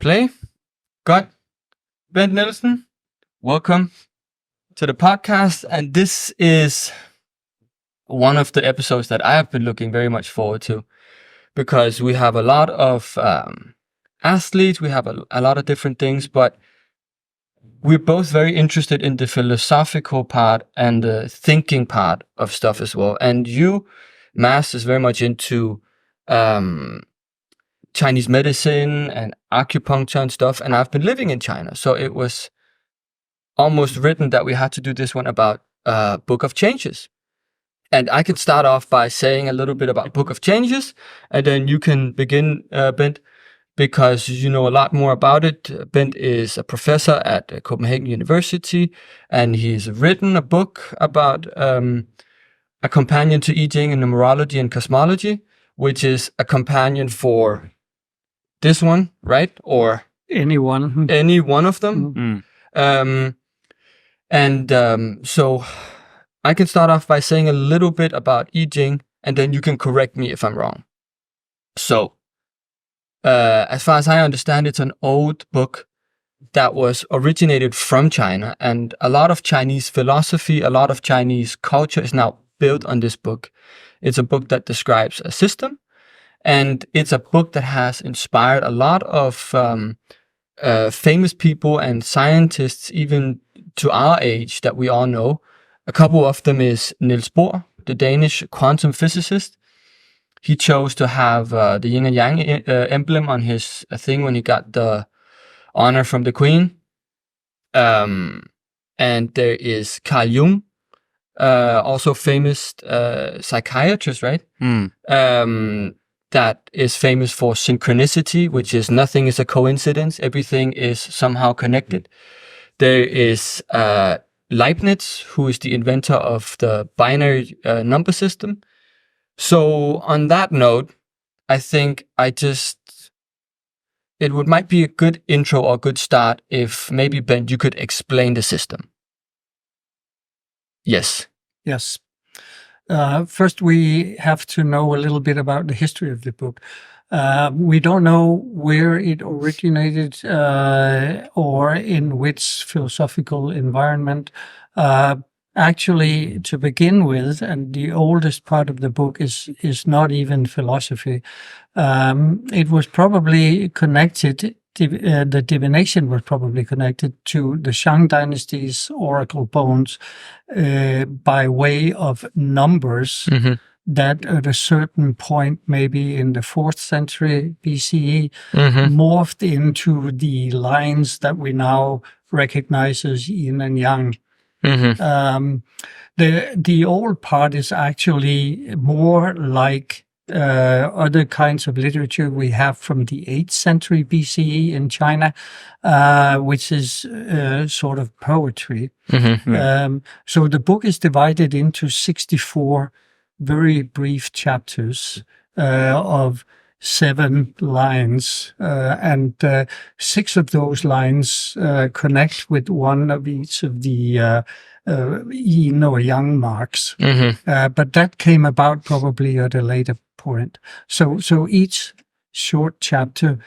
play. Bent Nielsen, welcome to the podcast. And this is one of the episodes that I have been looking very much forward to, because we have a lot of athletes, we have a lot of different things, but we're both very interested in the philosophical part and the thinking part of stuff as well. And you, Mads, is very much into Chinese medicine and acupuncture and stuff. And I've been living in China, so it was almost written that we had to do this one about Book of Changes. And I can start off by saying a little bit about Book of Changes, and then you can begin, Bent, because you know a lot more about it. Bent is a professor at Copenhagen University, and he's written a book about a companion to I Ching in numerology and cosmology, which is a companion for this one, right? Or any one of them. So I can start off by saying a little bit about I Ching, and then you can correct me if I'm wrong. So, as far as I understand, it's an old book that was originated from China, and a lot of Chinese philosophy, a lot of Chinese culture is now built on this book. It's a book that describes a system, and it's a book that has inspired a lot of famous people and scientists, even to our age, that we all know. A couple of them is Niels Bohr, the Danish quantum physicist. He chose to have the yin and yang emblem on his thing when he got the honor from the Queen. And there is Carl Jung, also famous psychiatrist, right? That is famous for synchronicity, which is nothing is a coincidence. Everything is somehow connected. There is Leibniz, who is the inventor of the binary number system. So on that note, I think it might be a good intro or a good start if maybe, Ben, you could explain the system. Yes. Yes. First, we have to know a little bit about the history of the book. We don't know where it originated or in which philosophical environment. Actually, to begin with, and the oldest part of the book is not even philosophy. It was probably connected, the divination was probably connected to the Shang dynasty's oracle bones by way of numbers that at a certain point, maybe in the 4th century BCE, morphed into the lines that we now recognize as yin and yang. The old part is actually more like other kinds of literature we have from the 8th century BCE in China, which is sort of poetry. So the book is divided into 64 very brief chapters of 7 lines, and 6 of those lines connect with one of each of the yin or yang marks. But that came about probably at a later point. So each short chapter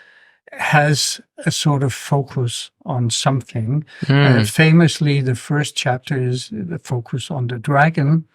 has a sort of focus on something. Famously, the first chapter is the focus on the dragon,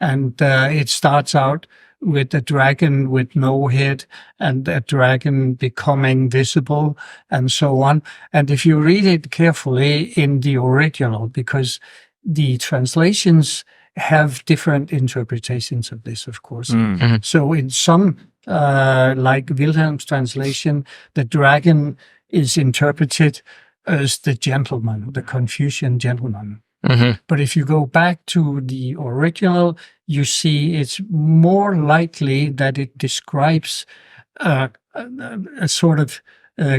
and it starts out with a dragon with no head and a dragon becoming visible and so on. And if you read it carefully in the original, because the translations have different interpretations of this, of course. So in some, like Wilhelm's translation, the dragon is interpreted as the gentleman, the Confucian gentleman. But if you go back to the original, you see it's more likely that it describes a sort of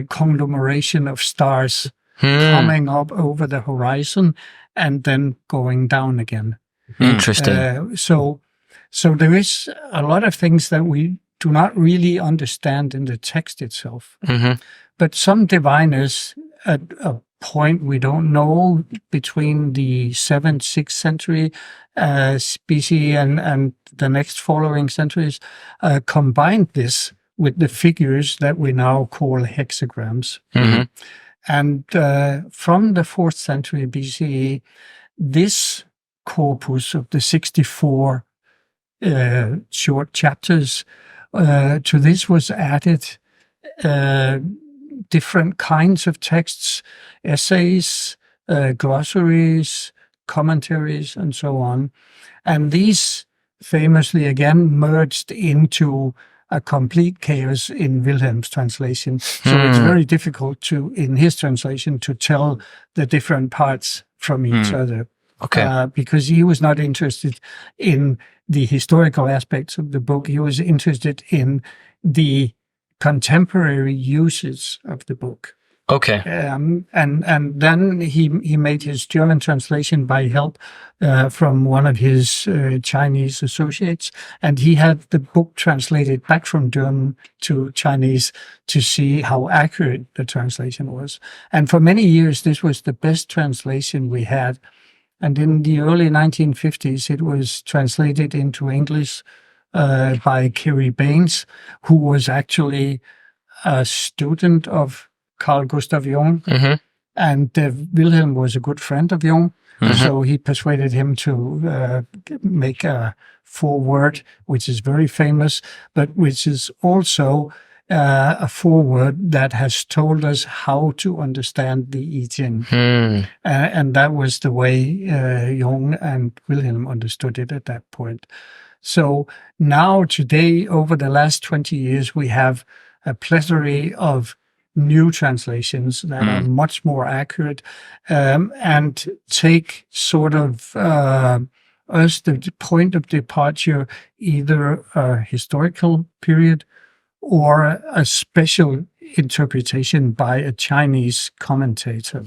conglomeration of stars coming up over the horizon and then going down again. Interesting. So there is a lot of things that we do not really understand in the text itself. But some diviners at a point we don't know, between the 7th, 6th century BC and the next following centuries, combined this with the figures that we now call hexagrams. Mhm. And from the 4th century BCE, this corpus of the 64 short chapters, to this was added different kinds of texts, essays, glossaries, commentaries, and so on. And these famously again merged into a complete chaos in Wilhelm's translation. So it's very difficult to, in his translation, to tell the different parts from each other. Okay. Because he was not interested in the historical aspects of the book. He was interested in the contemporary uses of the book. Okay. And then he made his German translation by help from one of his Chinese associates, and he had the book translated back from German to Chinese to see how accurate the translation was. And for many years, this was the best translation we had. And in the early 1950s, it was translated into English by Kerry Baines, who was actually a student of Carl Gustav Jung, and Wilhelm was a good friend of Jung, so he persuaded him to make a foreword, which is very famous, but which is also a foreword that has told us how to understand the I Ching. And that was the way Jung and Wilhelm understood it at that point. So now, today, over the last 20 years, we have a plethora of new translations that are much more accurate and take sort of as the point of departure either a historical period or a special interpretation by a Chinese commentator,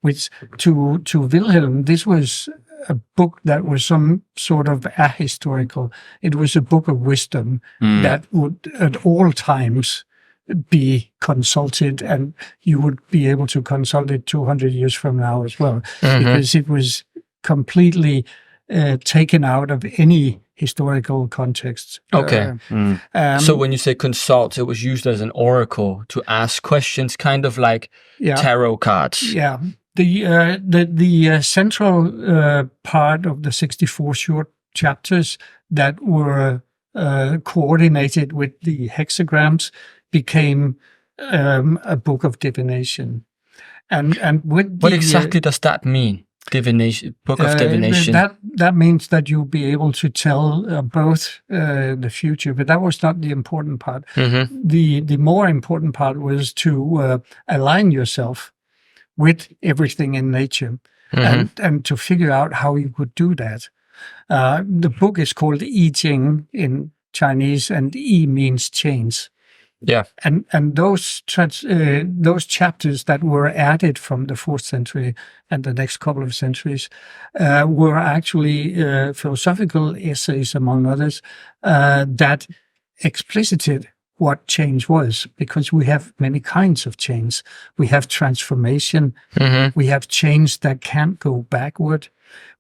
which to Wilhelm, this was a book that was some sort of ahistorical. It was a book of wisdom that would at all times be consulted, and you would be able to consult it 200 years from now as well, because it was completely taken out of any historical context. Okay. So when you say consult, it was used as an oracle to ask questions, kind of like tarot cards. Yeah. The central part of the 64 short chapters that were coordinated with the hexagrams became a book of divination. And with what exactly does that mean? Divination, book of divination. That means that you'll be able to tell both the future, but that was not the important part. The more important part was to align yourself with everything in nature, and to figure out how you could do that. The book is called I Ching in Chinese, and I means change. Yeah, and those chapters that were added from the 4th century and the next couple of centuries were actually philosophical essays, among others, that explicited what change was, because we have many kinds of change. We have transformation. We have change that can't go backward.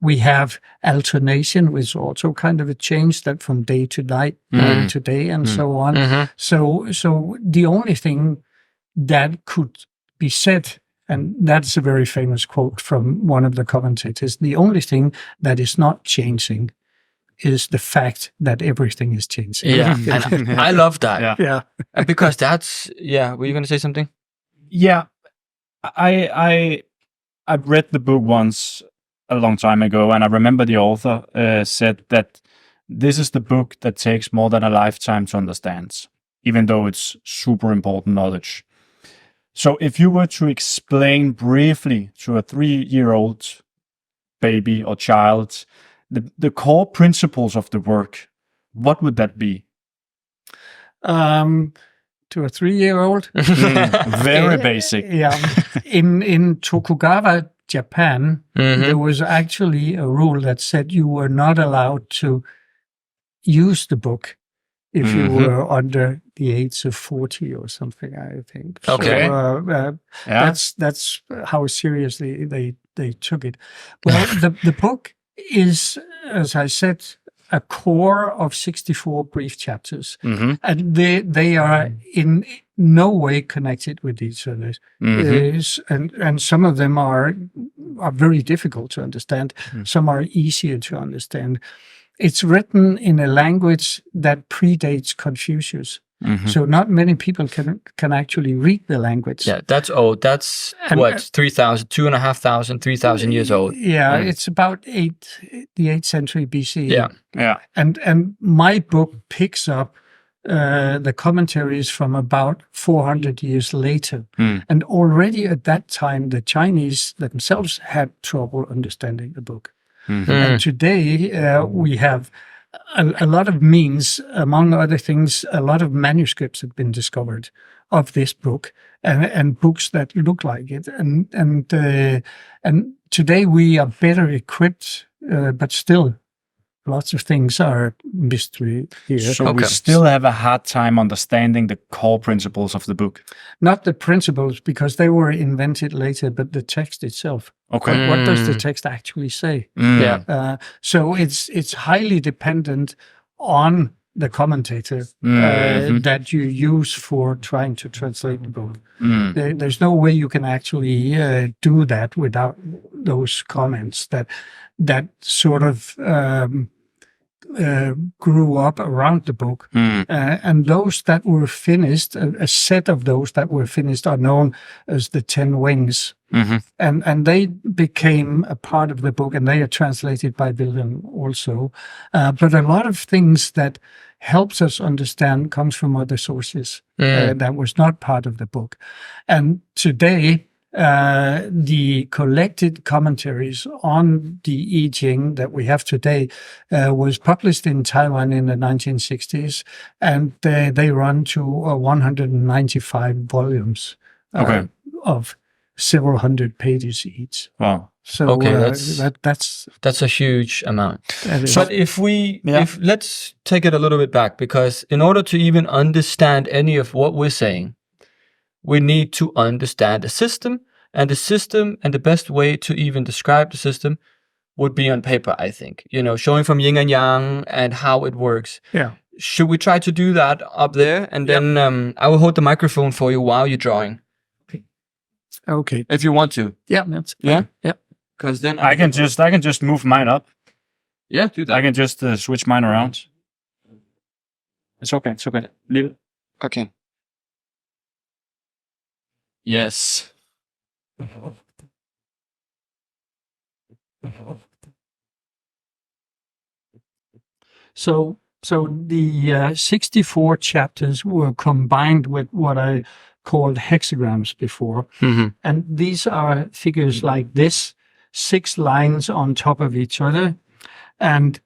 We have alternation, which is also kind of a change that from day to night, night to day, and so on. So the only thing that could be said, and that's a very famous quote from one of the commentators, the only thing that is not changing is the fact that everything is changing. Yeah, and I love that. Yeah. Because that's, were you going to say something? Yeah, I read the book once a long time ago, and I remember the author said that this is the book that takes more than a lifetime to understand, even though it's super important knowledge. So if you were to explain briefly to a 3-year-old baby or child the core principles of the work, what would that be? To a 3-year-old? Very basic. Yeah. In Tokugawa, Japan, there was actually a rule that said you were not allowed to use the book if you were under the age of 40 or something, I think. Okay. So, that's how seriously they took it. Well, the book is, as I said, a core of 64 brief chapters, Mm-hmm. and they are in no way connected with each other. And some of them are very difficult to understand. Some are easier to understand. It's written in a language that predates Confucius. So not many people can actually read the language. Yeah, that's old. That's And, what, 3,000, 2,500, 3,000 years old. Yeah, it's about the 8th century BC. Yeah. And my book picks up the commentaries from about 400 years later. And already at that time, the Chinese themselves had trouble understanding the book. And today we have a lot of means, among other things, a lot of manuscripts have been discovered of this book and books that look like it. And today we are better equipped, but still lots of things are mystery here. So we still have a hard time understanding the core principles of the book. Not the principles, because they were invented later, but the text itself. Okay. What does the text actually say? Yeah. So it's highly dependent on the commentator that you use for trying to translate the book. There's no way you can actually do that without those comments that sort of grew up around the book. And those that were finished, a set of those that were finished are known as the 10 Wings. And they became a part of the book, and they are translated by Wilhelm also. But a lot of things that helps us understand comes from other sources that was not part of the book. And today, the collected commentaries on the I Ching that we have today was published in Taiwan in the 1960s, and they run to 195 volumes of several hundred pages each. Wow. So that's a huge amount. So if let's take it a little bit back, because in order to even understand any of what we're saying, we need to understand the system, and the best way to even describe the system would be on paper, I think. Showing from yin and yang and how it works. Yeah. Should we try to do that up there? And then I will hold the microphone for you while you're drawing. Okay. If you want to. Yeah, that's Yeah? Yeah. Because then I can just move mine up. Yeah, do that. I can just switch mine around. It's okay. Leave it. Okay. Yes. So the 64 chapters were combined with what I called hexagrams before. And these are figures like this, 6 lines on top of each other, and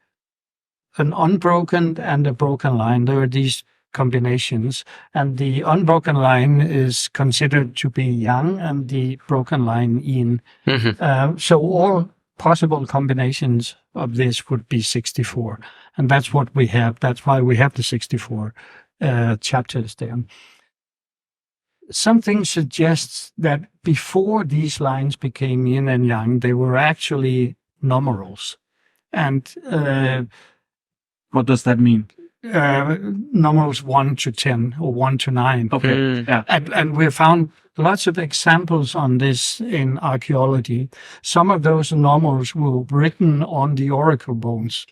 an unbroken and a broken line. There are these combinations, and the unbroken line is considered to be yang, and the broken line yin. So all possible combinations of this would be 64, and that's what we have. That's why we have the 64 chapters there. Something suggests that before these lines became yin and yang, they were actually numerals. And What does that mean? Numerals 1 to 10 or 1 to 9. Okay. Yeah. And we found lots of examples on this in archaeology. Some of those numerals were written on the oracle bones.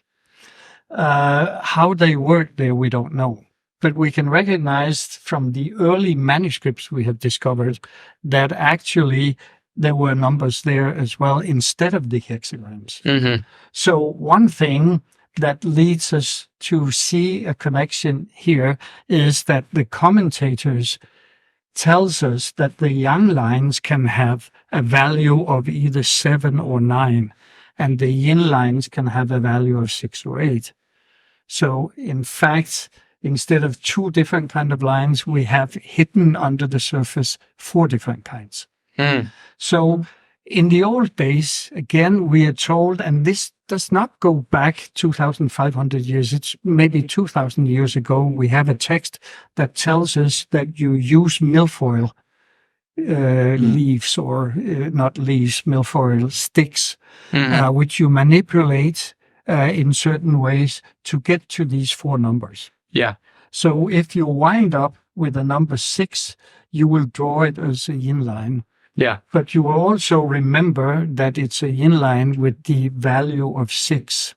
How they worked there, we don't know. But we can recognize from the early manuscripts we have discovered that actually there were numbers there as well instead of the hexagrams. So one thing that leads us to see a connection here is that the commentators tells us that the yang lines can have a value of either 7 or 9, and the yin lines can have a value of 6 or 8. So in fact, instead of 2 different kind of lines, we have hidden under the surface 4 different kinds. So in the old days, again, we are told, and this does not go back 2,500 years, it's maybe 2,000 years ago, we have a text that tells us that you use milfoil leaves, or not leaves, milfoil sticks, which you manipulate in certain ways to get to these four numbers. Yeah. So if you wind up with the number 6, you will draw it as a yin line. Yeah. But you will also remember that it's a yin line with the value of 6.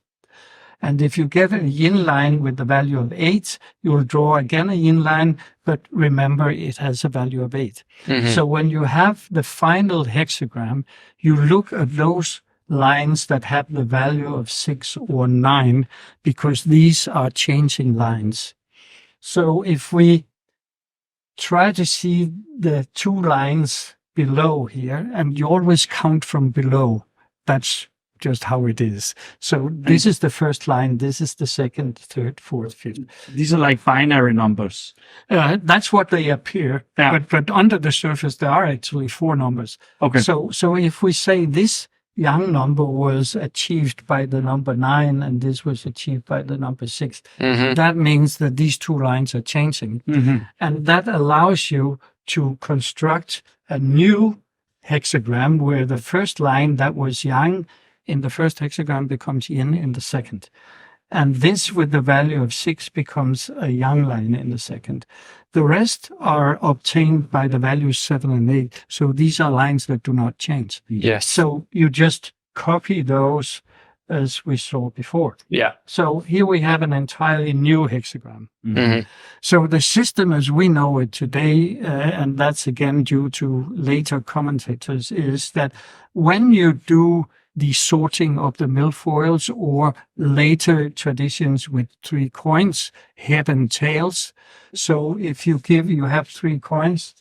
And if you get a yin line with the value of 8, you will draw again a yin line, but remember it has a value of 8. Mm-hmm. So when you have the final hexagram, you look at those lines that have the value of 6 or 9, because these are changing lines. So if we try to see the 2 lines below here, and you always count from below, that's just how it is. So this is the first line, this is the second, third, fourth, fifth. These are like binary numbers. That's what they appear, Yeah. but under the surface there are actually 4 numbers. Okay. So if we say this Yang number was achieved by the number 9 and this was achieved by the number 6, Mm-hmm. that means that these 2 lines are changing. Mm-hmm. And that allows you to construct a new hexagram where the first line that was Yang in the first hexagram becomes Yin in the second. And this with the value of 6 becomes a Yang line in the second. The rest are obtained by the values 7 and 8. So these are lines that do not change. Yes. So you just copy those as we saw before. Yeah. So here we have an entirely new hexagram. Mm-hmm. So the system as we know it today, and that's again due to later commentators, is that when you do the sorting of the milfoils or later traditions with 3 coins, head and tails. So if you have 3 coins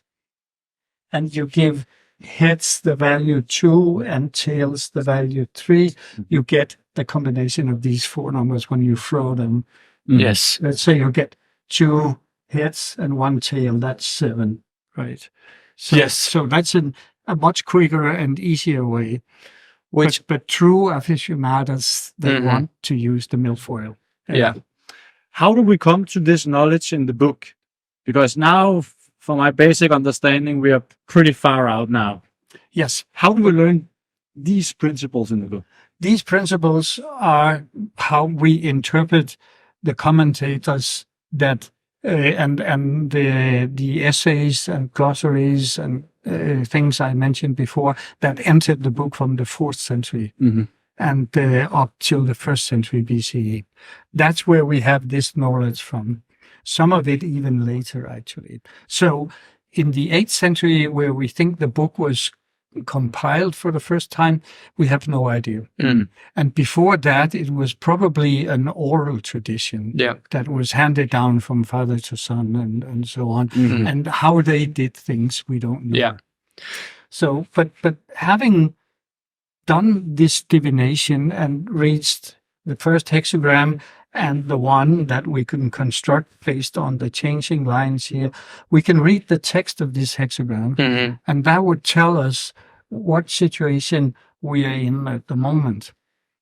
and you give heads the value 2 and tails the value 3, you get the combination of these 4 numbers when you throw them. Yes. Let's say you get 2 heads and 1 tail, that's 7, right? So, Yes. So that's a much quicker and easier way. But true aficionados, they want to use the milfoil. Yeah. How do we come to this knowledge in the book? Because now, for my basic understanding, we are pretty far out now. Yes. How do we learn these principles in the book? These principles are how we interpret the commentators that and the essays and glossaries and things I mentioned before that entered the book from the 4th century and up till the 1st century BCE. That's where we have this knowledge from. Some of it even later, actually. So in the 8th century, where we think the book was compiled for the first time, we have no idea. And before that, it was probably an oral tradition that was handed down from father to son and so on. And how they did things, we don't know. Yeah. So, but having done this divination and reached the first hexagram and the one that we can construct based on the changing lines here, we can read the text of this hexagram, and that would tell us what situation we are in at the moment.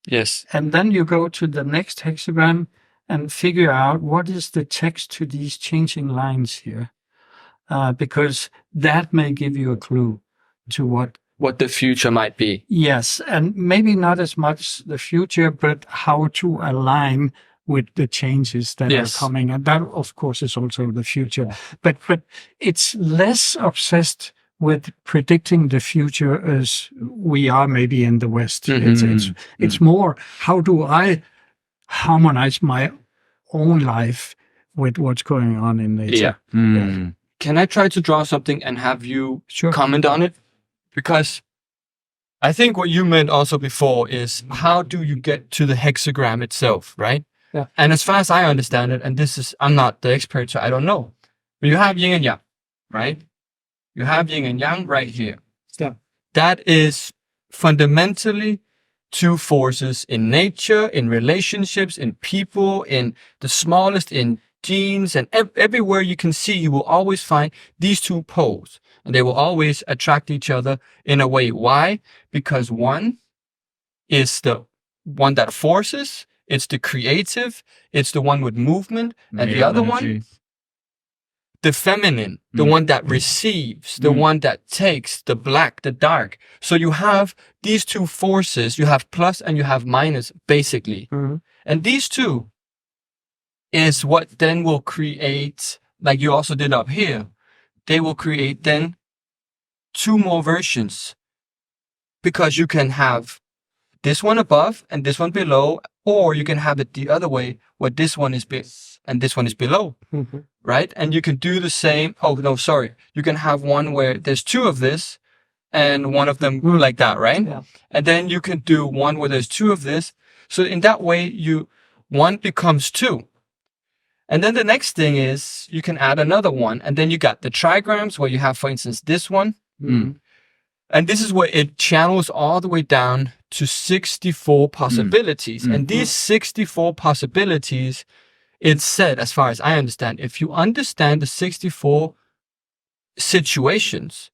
Yes. And then you go to the next hexagram and figure out what is the text to these changing lines here, because that may give you a clue to what the future might be. Yes, and maybe not as much the future, but how to align with the changes that are coming. And that, of course, is also the future. But it's less obsessed with predicting the future as we are maybe in the West. It's more, how do I harmonize my own life with what's going on in nature? Yeah. Can I try to draw something and have you comment on it? Because I think what you meant also before is how do you get to the hexagram itself, right? Yeah. And as far as I understand it, and I'm not the expert, so I don't know. But you have yin and yang, right? You have yin and yang right here. Yeah. That is fundamentally 2 forces in nature, in relationships, in people, in the smallest, in genes, and everywhere you can see, you will always find these 2 poles. And they will always attract each other in a way. Why? Because one is the one that forces, it's the creative, it's the one with movement, and the other one the feminine, the one that receives, the one that takes, the black, the dark. So you have these two forces, you have plus and you have minus, basically. And these two is what then will create, like you also did up here, they will create then two more versions. Because you can have this one above and this one below, or you can have it the other way, where this one is big and this one is below, right? And you can do the same. Oh, no, sorry. You can have one where there's two of this and one of them like that, right? Yeah. And then you can do one where there's two of this. So in that way, one becomes two. And then the next thing is you can add another one. And then you got the trigrams where you have, for instance, this one. And this is where it channels all the way down to 64 possibilities. And these 64 possibilities, it's said, as far as I understand, if you understand the 64 situations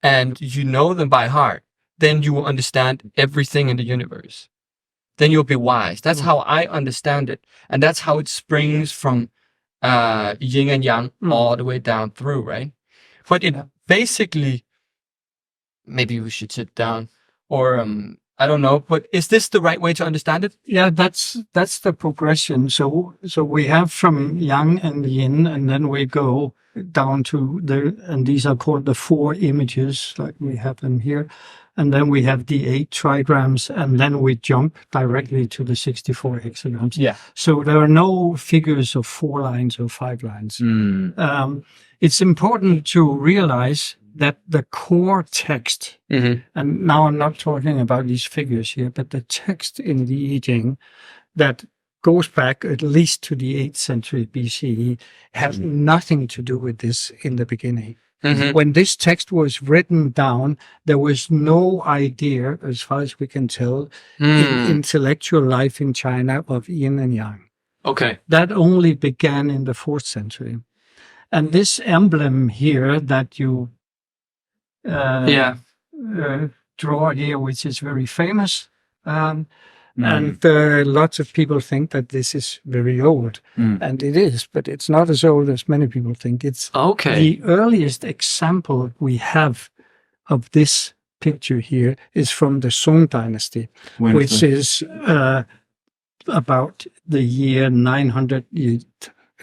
and you know them by heart, then you will understand everything in the universe. Then you'll be wise. That's how I understand it. And that's how it springs from yin and yang all the way down through, right? But it basically, maybe we should sit down, or I don't know, but is this the right way to understand it? Yeah, that's the progression. So we have from yang and yin, and then we go down to and these are called the 4 images, like we have them here. And then we have the 8 trigrams, and then we jump directly to the 64 hexagrams. Yeah. So there are no figures of 4 lines or 5 lines. It's important to realize that the core text, and now I'm not talking about these figures here, but the text in the I Ching that goes back at least to the 8th century BCE has nothing to do with this in the beginning. When this text was written down, there was no idea, as far as we can tell, in intellectual life in China of yin and yang. Okay. That only began in the 4th century. And this emblem here that you draw here, which is very famous, and lots of people think that this is very old, and it is, but it's not as old as many people think. It's the earliest example we have of this picture here is from the Song dynasty, which is about the year 900,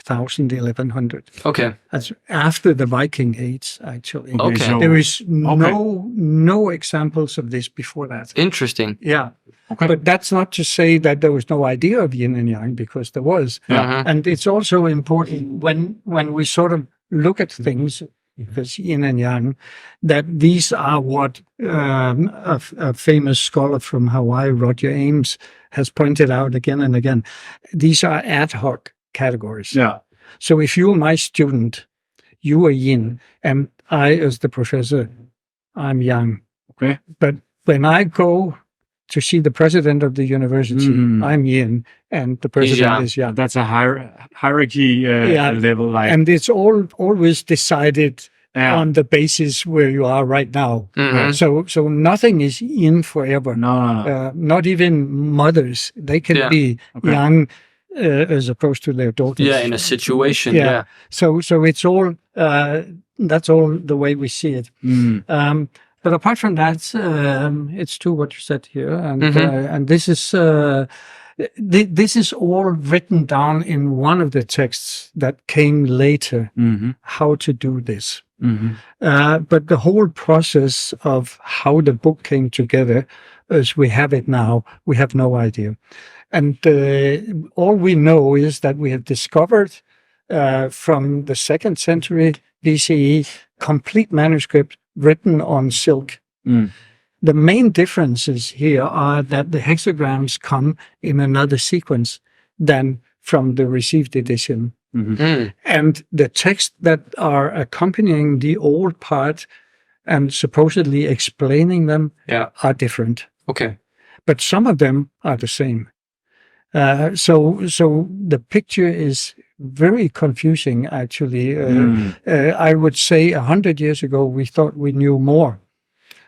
1100. Okay. That's after the Viking Age, actually. Okay. So there is no examples of this before that. Interesting. Yeah. Okay. But that's not to say that there was no idea of yin and yang, because there was. And it's also important when we sort of look at things, because yin and yang, that these are what a famous scholar from Hawaii, Roger Ames, has pointed out again and again. These are ad hoc categories. Yeah. So if you're my student, you are yin, and I, as the professor, I'm yang. Okay. But when I go to see the president of the university, I'm yin, and the president is yang. That's a hierarchy level. Like, and it's always decided on the basis where you are right now. So nothing is yin forever. No. Not even mothers. They can be yang as opposed to their daughters. Yeah, in a situation. Yeah. So it's all, that's all the way we see it. But apart from that, it's true what you said here, and this is all written down in one of the texts that came later. How to do this, but the whole process of how the book came together, as we have it now, we have no idea. And all we know is that we have discovered from the 2nd century BCE complete manuscript written on silk. The main differences here are that the hexagrams come in another sequence than from the received edition. And the texts that are accompanying the old part and supposedly explaining them are different. Okay. But some of them are the same. So the picture is very confusing, actually. I would say 100 years ago, we thought we knew more.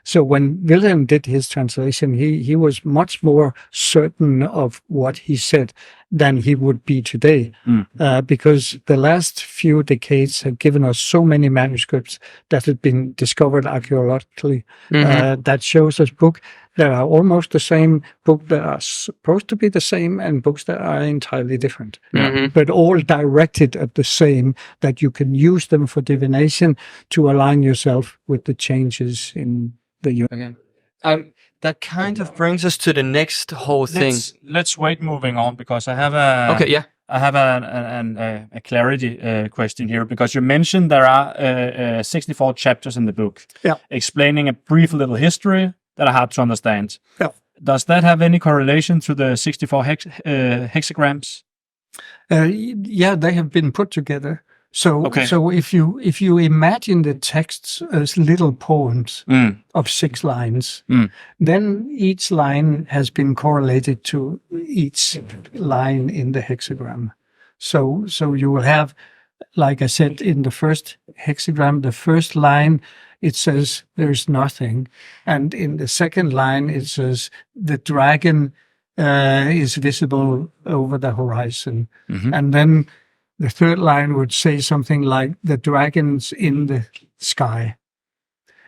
So when Wilhelm did his translation, he was much more certain of what he said. than he would be today, because the last few decades have given us so many manuscripts that have been discovered archaeologically that shows us books that are almost the same, books that are supposed to be the same, and books that are entirely different, but all directed at the same, that you can use them for divination to align yourself with the changes in the universe. Okay. That kind of brings us to the next whole thing. Let's wait moving on, because I have a I have a clarity question here, because you mentioned there are 64 chapters in the book explaining a brief little history that are hard to understand. Yeah. Does that have any correlation to the 64 hexagrams? Yeah, they have been put together. So if you imagine the texts as little poems of 6 lines, then each line has been correlated to each line in the hexagram. So you will have, like I said, in the first hexagram, the first line, it says there's nothing. And in the second line, it says the dragon is visible over the horizon. And then the third line would say something like the dragon's in the sky.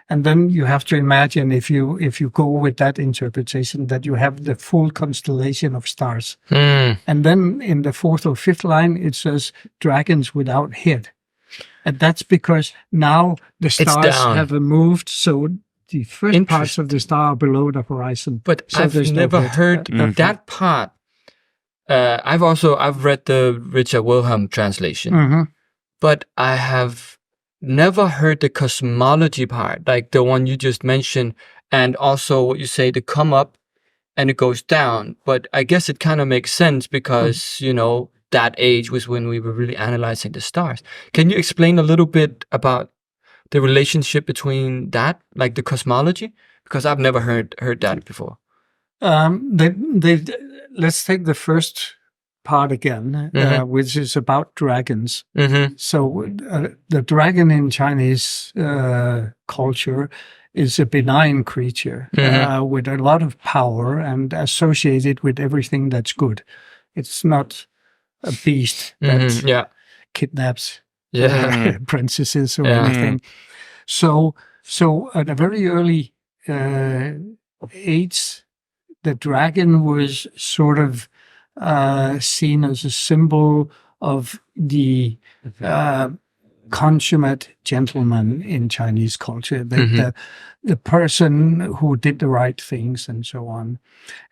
And then you have to imagine, if you go with that interpretation, that you have the full constellation of stars. And then in the fourth or fifth line, it says dragons without head. And that's because now the stars have moved, so the first parts of the star are below the horizon. But so I've never heard that part. I've read the Richard Wilhelm translation, but I have never heard the cosmology part, like the one you just mentioned, and also what you say, the come up and it goes down. But I guess it kind of makes sense because, you know, that age was when we were really analyzing the stars. Can you explain a little bit about the relationship between that, like the cosmology? Because I've never heard that before. Let's take the first part again, which is about dragons. So the dragon in Chinese culture is a benign creature with a lot of power and associated with everything that's good. It's not a beast that kidnaps princesses or anything. So at a very early age, the dragon was sort of seen as a symbol of the consummate gentleman in Chinese culture, the person who did the right things and so on.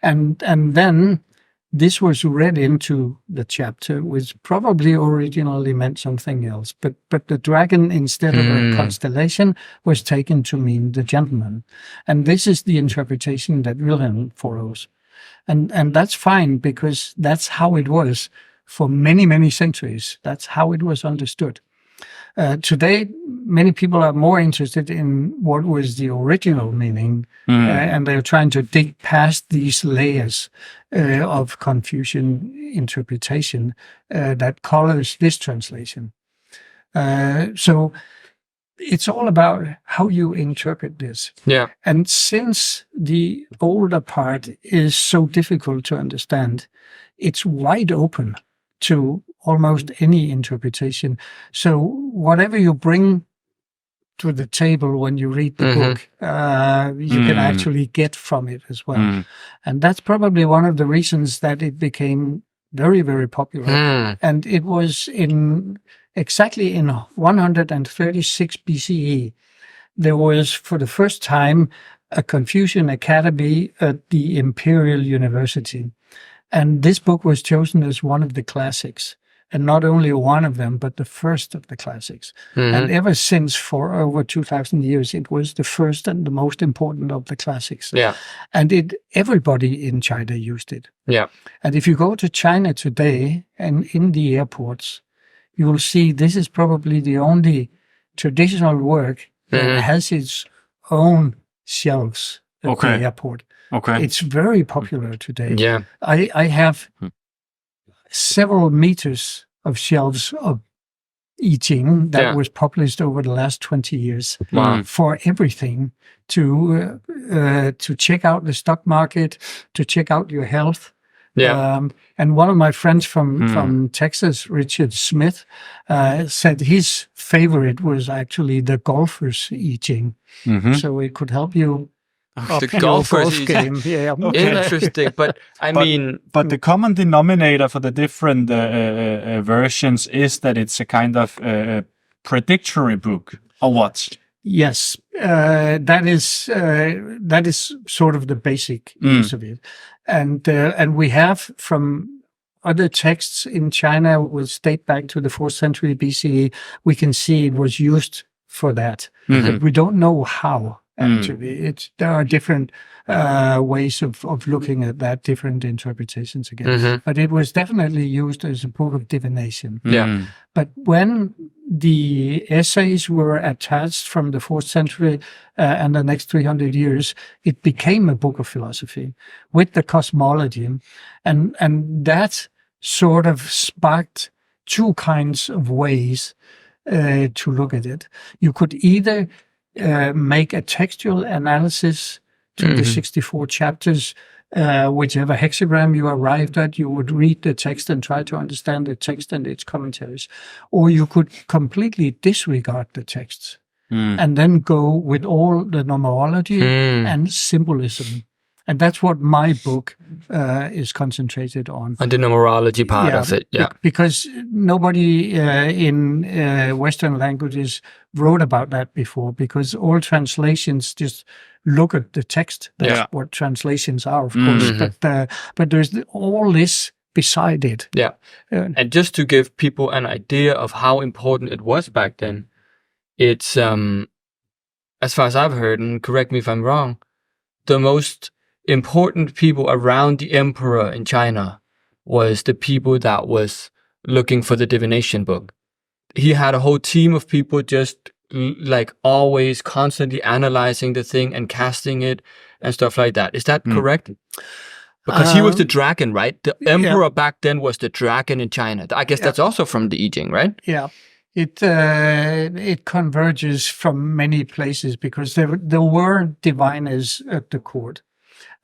And then this was read into the chapter, which probably originally meant something else. But the dragon, instead of a constellation, was taken to mean the gentleman. And this is the interpretation that Wilhelm follows. And that's fine, because that's how it was for many, many centuries. That's how it was understood. Today, many people are more interested in what was the original meaning, and they're trying to dig past these layers of Confucian interpretation that colors this translation. So it's all about how you interpret this. Yeah. And since the older part is so difficult to understand, it's wide open to almost any interpretation. So whatever you bring to the table when you read the book, you can actually get from it as well. And that's probably one of the reasons that it became very, very popular. And it was exactly in 136 BCE, there was for the first time a Confucian academy at the Imperial University. And this book was chosen as one of the classics. And not only one of them, but the first of the classics. And ever since, for over 2,000 years, it was the first and the most important of the classics. Yeah. And everybody in China used it. Yeah. And if you go to China today and in the airports, you will see this is probably the only traditional work that has its own shelves at the airport. Okay. It's very popular today. Yeah. I have several meters of shelves of I Ching that was published over the last 20 years for everything, to check out the stock market, to check out your health, And one of my friends from Texas, Richard Smith, said his favorite was actually the golfer's I Ching. So it could help you up The your golfer's golf game. Yeah. Interesting, but But the common denominator for the different versions is that it's a kind of predictory book, or what? Yes, that is sort of the basic use of it, and we have from other texts in China, which date back to the 4th century BCE. We can see it was used for that, but we don't know how. Actually, there are different ways of looking at that, different interpretations again. But it was definitely used as a book of divination. Yeah. But when the essays were attached from the 4th century and the next 300 years, it became a book of philosophy with the cosmology, and that sort of sparked two kinds of ways to look at it. You could either make a textual analysis to the 64 chapters, whichever hexagram you arrived at, you would read the text and try to understand the text and its commentaries. Or you could completely disregard the texts and then go with all the numerology and symbolism. And that's what my book is concentrated on. And the numerology part of it, Because nobody in Western languages wrote about that before, because all translations just look at the text. That's what translations are, of course. But there's all this beside it. Yeah. And just to give people an idea of how important it was back then, it's, as far as I've heard, and correct me if I'm wrong, the most important people around the emperor in China was the people that was looking for the divination book. He had a whole team of people just like always constantly analyzing the thing and casting it and stuff like that. Is that correct? Because he was the dragon, right? The emperor back then was the dragon in China. I guess that's also from the I Ching, right? Yeah. It converges from many places because there were diviners at the court.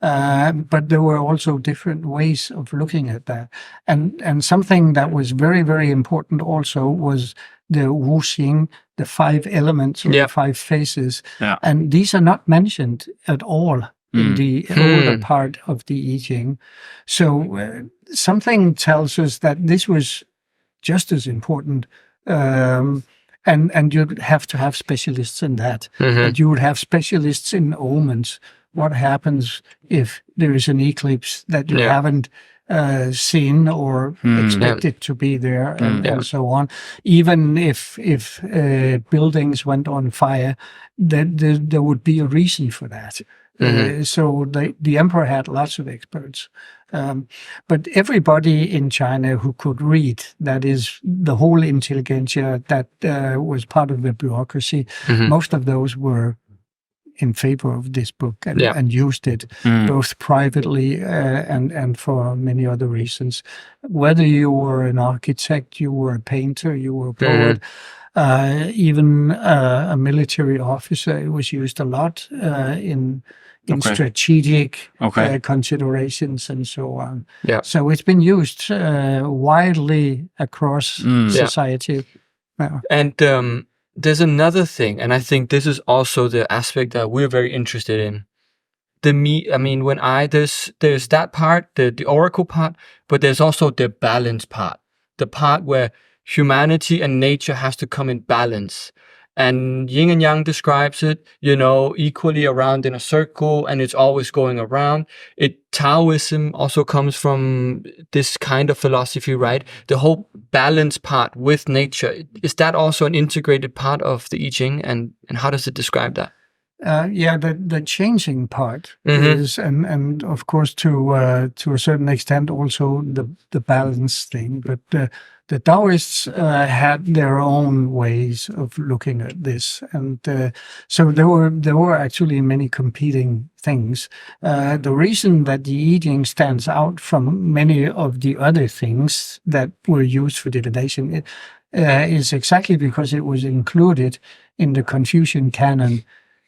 But there were also different ways of looking at that. And something that was very, very important also was the Wu Xing, the 5 elements or the 5 phases. Yeah. And these are not mentioned at all in the older part of the I Ching. So something tells us that this was just as important. And you'd have to have specialists in that. And you would have specialists in omens. What happens if there is an eclipse that you haven't seen or expected to be there, and so on? Even if buildings went on fire, there would be a reason for that. So the emperor had lots of experts. But everybody in China who could read, that is the whole intelligentsia that was part of the bureaucracy, most of those were in favor of this book and used it both privately and for many other reasons. Whether you were an architect, you were a painter, you were a poet, even a military officer, it was used a lot in strategic considerations and so on. Yeah. So it's been used widely across society. Yeah. And there's another thing, and I think this is also the aspect that we're very interested in. There's that part, the oracle part, but there's also the balance part, the part where humanity and nature has to come in balance. And yin and yang describes it, equally around in a circle, and it's always going around. Taoism also comes from this kind of philosophy, right? The whole balance part with nature. Is that also an integrated part of the I Ching, and how does it describe that? The changing part is, and of course to a certain extent also the balance thing, but the Taoists had their own ways of looking at this, and so there were actually many competing things. The reason that the I Ching stands out from many of the other things that were used for divination is exactly because it was included in the Confucian canon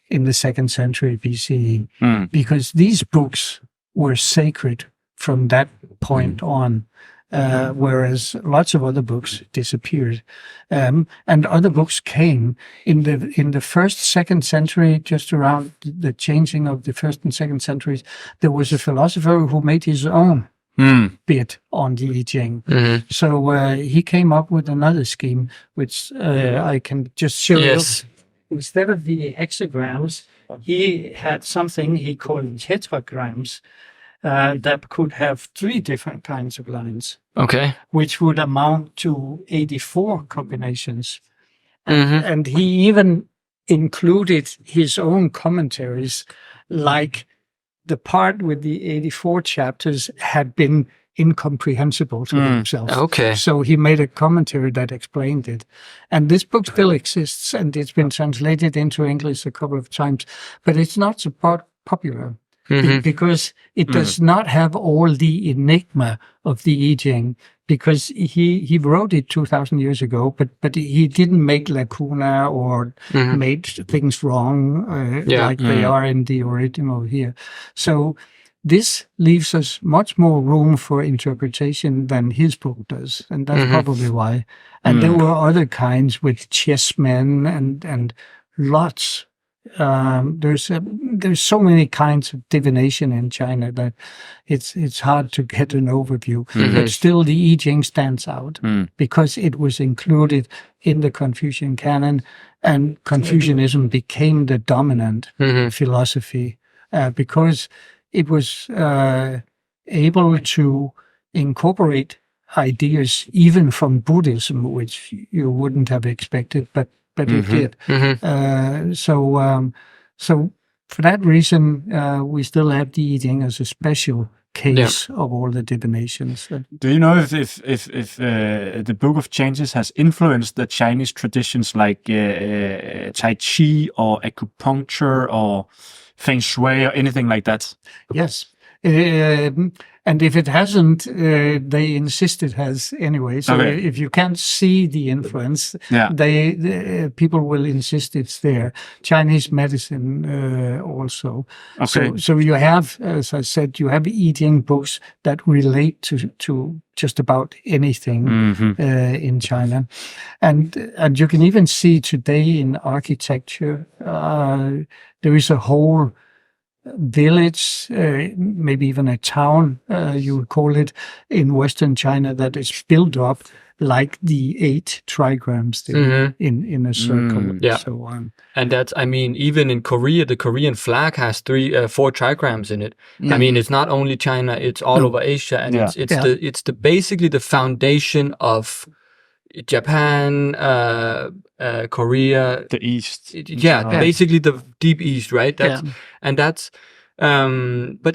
in the 2nd century BCE, because these books were sacred from that point on. Whereas lots of other books disappeared, and other books came in the first, second century, just around the changing of the first and second centuries. There was a philosopher who made his own bit on the I Ching. So he came up with another scheme, which I can just show you. Instead of the hexagrams, he had something he called tetragrams. That could have 3 different kinds of lines. Okay. Which would amount to 84 combinations. And he even included his own commentaries, like the part with the 84 chapters had been incomprehensible to himself. Okay. So he made a commentary that explained it. And this book still exists, and it's been translated into English a couple of times, but it's not so popular. Because it does not have all the enigma of the I Ching, because he wrote it 2,000 years ago, but he didn't make lacuna or made things wrong like they are in the original here. So this leaves us much more room for interpretation than his book does, and that's probably why. And there were other kinds with chessmen and lots. There's so many kinds of divination in China that it's hard to get an overview. But still, the I Ching stands out because it was included in the Confucian canon, and Confucianism became the dominant philosophy because it was able to incorporate ideas even from Buddhism, which you wouldn't have expected, but it did. So for that reason, we still have the I Ching as a special case of all the divinations. Do you know if the Book of Changes has influenced the Chinese traditions like Tai Chi or acupuncture or Feng Shui or anything like that? Yes. And if it hasn't, they insist it has anyway. So if you can't see the influence, people will insist it's there. Chinese medicine also. So you have, as I said, you have I Ching books that relate to just about anything in China, and you can even see today in architecture there is a whole village, maybe even a town, you would call it, in Western China that is built up like the 8 trigrams in a circle. So on. And that's, I mean, even in Korea, the Korean flag has 4 trigrams in it. I mean, it's not only China; it's all over Asia, and it's basically the foundation of Japan, Korea, the East. Basically the Deep East, right? But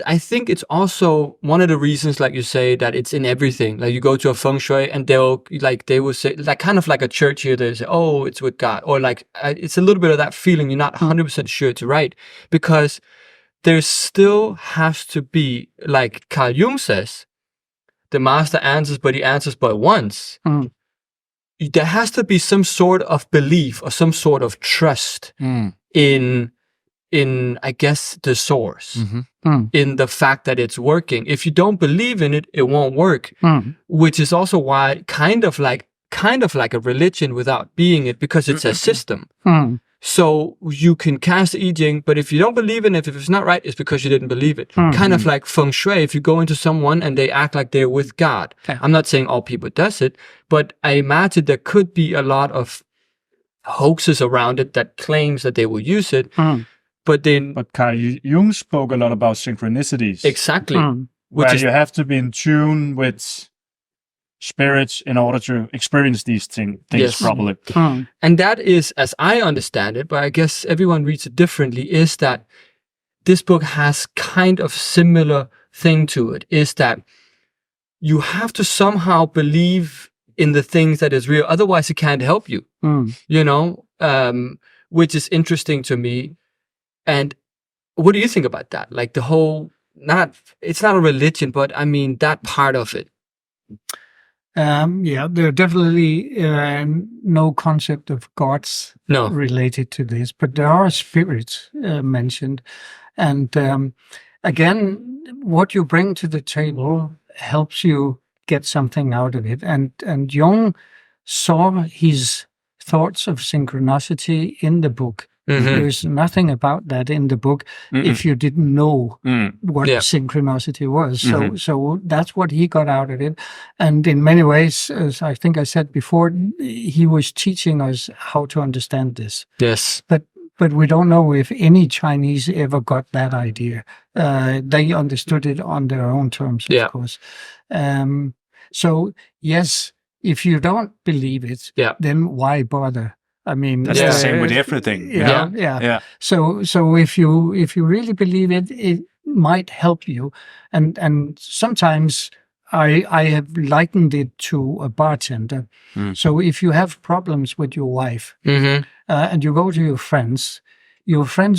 I think it's also one of the reasons, like you say, that it's in everything. Like you go to a Feng Shui and they will say, like kind of like a church here, they say, oh, it's with God. Or like, it's a little bit of that feeling you're not 100% sure it's right. Because there still has to be, like Carl Jung says, the master answers, but he answers but once. There has to be some sort of belief or some sort of trust in I guess the source, in the fact that it's working. If you don't believe in it, it won't work. Which is also why kind of like a religion without being it, because it's a system. So you can cast the I Ching, but if you don't believe in it, if it's not right, it's because you didn't believe it. Kind of like Feng Shui, if you go into someone and they act like they're with God. I'm not saying all people does it, but I imagine there could be a lot of hoaxes around it that claims that they will use it. But Carl Jung spoke a lot about synchronicities. Exactly. Where you have to be in tune with spirits in order to experience these things properly. And that is, as I understand it, but I guess everyone reads it differently, is that this book has kind of similar thing to it, is that you have to somehow believe in the things that is real, otherwise it can't help you, you know, which is interesting to me. And what do you think about that? Like the whole, it's not a religion, but I mean that part of it. There are definitely no concept of gods related to this, but there are spirits mentioned, and again, what you bring to the table helps you get something out of it. And Jung saw his thoughts of synchronicity in the book. There's nothing about that in the book if you didn't know what synchronicity was. So that's what he got out of it. And in many ways, as I think I said before, he was teaching us how to understand this. Yes. But we don't know if any Chinese ever got that idea. They understood it on their own terms, of course. So yes, if you don't believe it, then why bother? I mean, that's the same with everything. Yeah. So if you really believe it, it might help you. And sometimes I have likened it to a bartender. So if you have problems with your wife and you go to your friends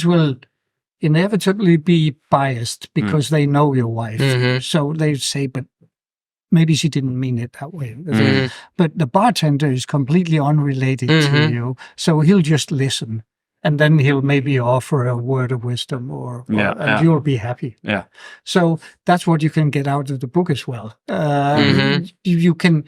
will inevitably be biased because they know your wife. So they say, but maybe she didn't mean it that way. But the bartender is completely unrelated to you. So he'll just listen. And then he'll maybe offer a word of wisdom and you'll be happy. Yeah. So that's what you can get out of the book as well. You can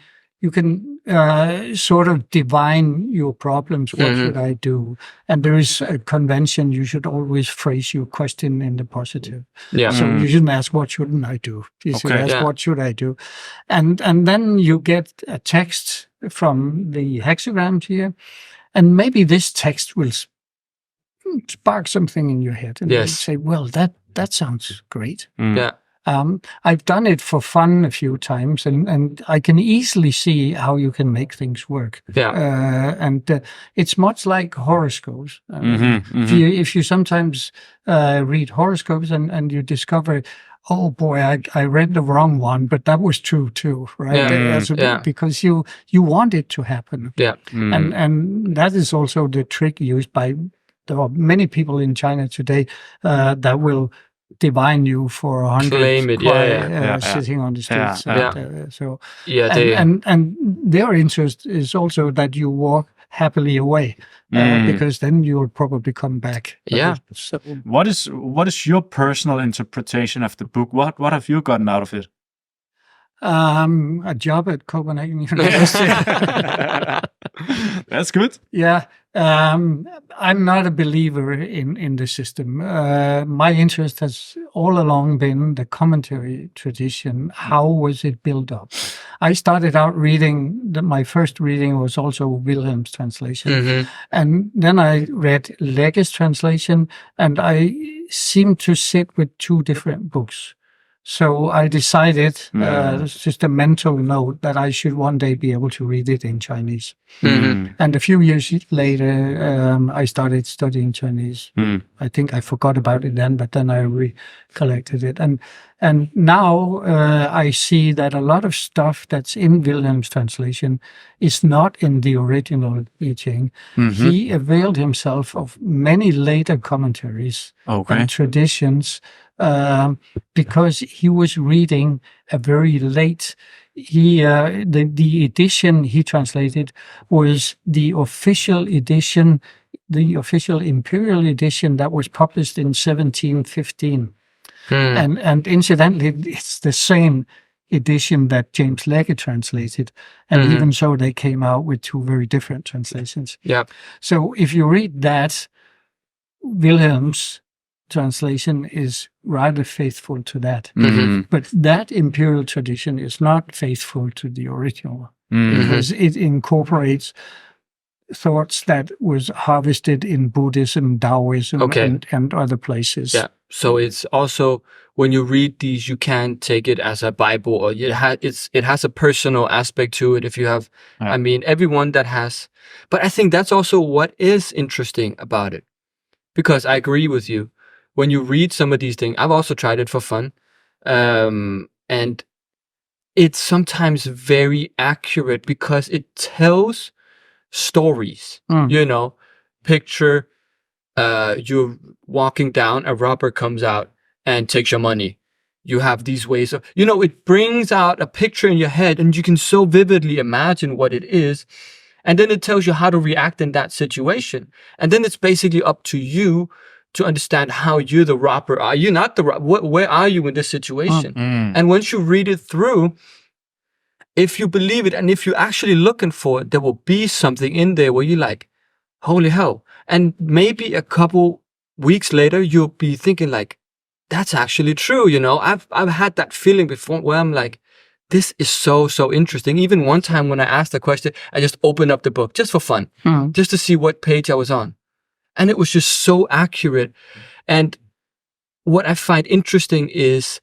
sort of divine your problems. What should I do? And there is a convention. You should always phrase your question in the positive. Yeah. So you shouldn't ask, what shouldn't I do? You should ask, what should I do? And then you get a text from the hexagrams here. And maybe this text will spark something in your head. And you say, well, that sounds great. Yeah. I've done it for fun a few times, and I can easily see how you can make things work. Yeah. And it's much like horoscopes. If you sometimes read horoscopes and you discover, oh boy, I read the wrong one, but that was true too, right? Because you want it to happen. Yeah. And that is also the trick used by there are many people in China today that will divine you for 100 sitting on the streets. And their interest is also that you walk happily away because then you'll probably come back. So, what is your personal interpretation of the book? What have you gotten out of it? A job at Copenhagen University. That's good. Yeah. I'm not a believer in the system. My interest has all along been the commentary tradition. How was it built up? I started out reading, my first reading was also Wilhelm's translation. And then I read Lege's translation, and I seemed to sit with two different books. So I decided, it's just a mental note, that I should one day be able to read it in Chinese. And a few years later, I started studying Chinese. I think I forgot about it then, but then I recollected it. And now I see that a lot of stuff that's in Wilhelm's translation is not in the original I Ching. He availed himself of many later commentaries and traditions because he was reading a very late. The edition he translated was the official edition, the official imperial edition that was published in 1715. And incidentally, it's the same edition that James Lege translated, and even so, they came out with two very different translations. Yeah. So if you read that, Wilhelm's translation is rather faithful to that. But that imperial tradition is not faithful to the original because it incorporates thoughts that was harvested in Buddhism, Taoism, and other places. Yeah. So it's also, when you read these, you can't take it as a Bible, or it has a personal aspect to it. If you have, I mean, everyone that has, but I think that's also what is interesting about it, because I agree with you. When you read some of these things, I've also tried it for fun, and it's sometimes very accurate because it tells stories. You know, picture you're walking down, a robber comes out and takes your money. You have these ways of, you know, it brings out a picture in your head, and you can so vividly imagine what it is. And then it tells you how to react in that situation. And then it's basically up to you to understand how you're the robber. Are you not the robber? Where are you in this situation? And once you read it through, if you believe it and if you're actually looking for it, there will be something in there where you're like, holy hell. And maybe a couple weeks later, you'll be thinking like, that's actually true. You know, I've had that feeling before where I'm like, this is so interesting. Even one time when I asked a question, I just opened up the book just for fun, just to see what page I was on. And it was just so accurate. And what I find interesting is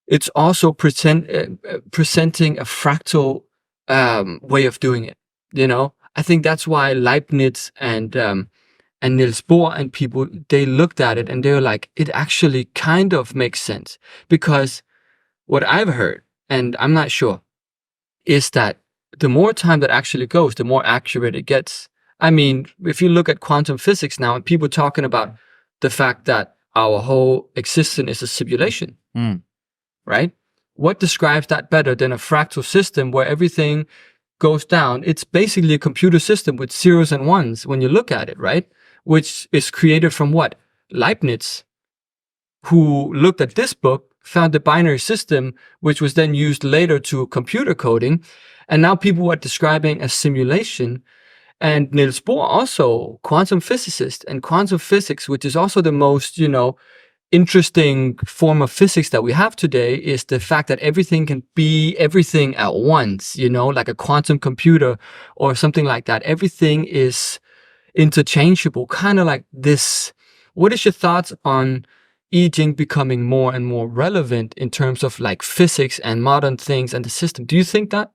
it's also presenting a fractal way of doing it. You know, I think that's why Leibniz and Niels Bohr and people, they looked at it and they were like, it actually kind of makes sense. Because what I've heard, and I'm not sure, is that the more time that actually goes, the more accurate it gets. I mean, if you look at quantum physics now and people talking about the fact that our whole existence is a simulation, right? What describes that better than a fractal system where everything goes down? It's basically a computer system with zeros and ones when you look at it, right? Which is created from what? Leibniz, who looked at this book, found the binary system, which was then used later to computer coding. And now people are describing a simulation. And Niels Bohr, also quantum physicist, and quantum physics, which is also the most, you know, interesting form of physics that we have today, is the fact that everything can be everything at once, you know, like a quantum computer or something like that. Everything is interchangeable, kind of like this. What is your thoughts on I Ching becoming more and more relevant in terms of like physics and modern things and the system? Do you think that?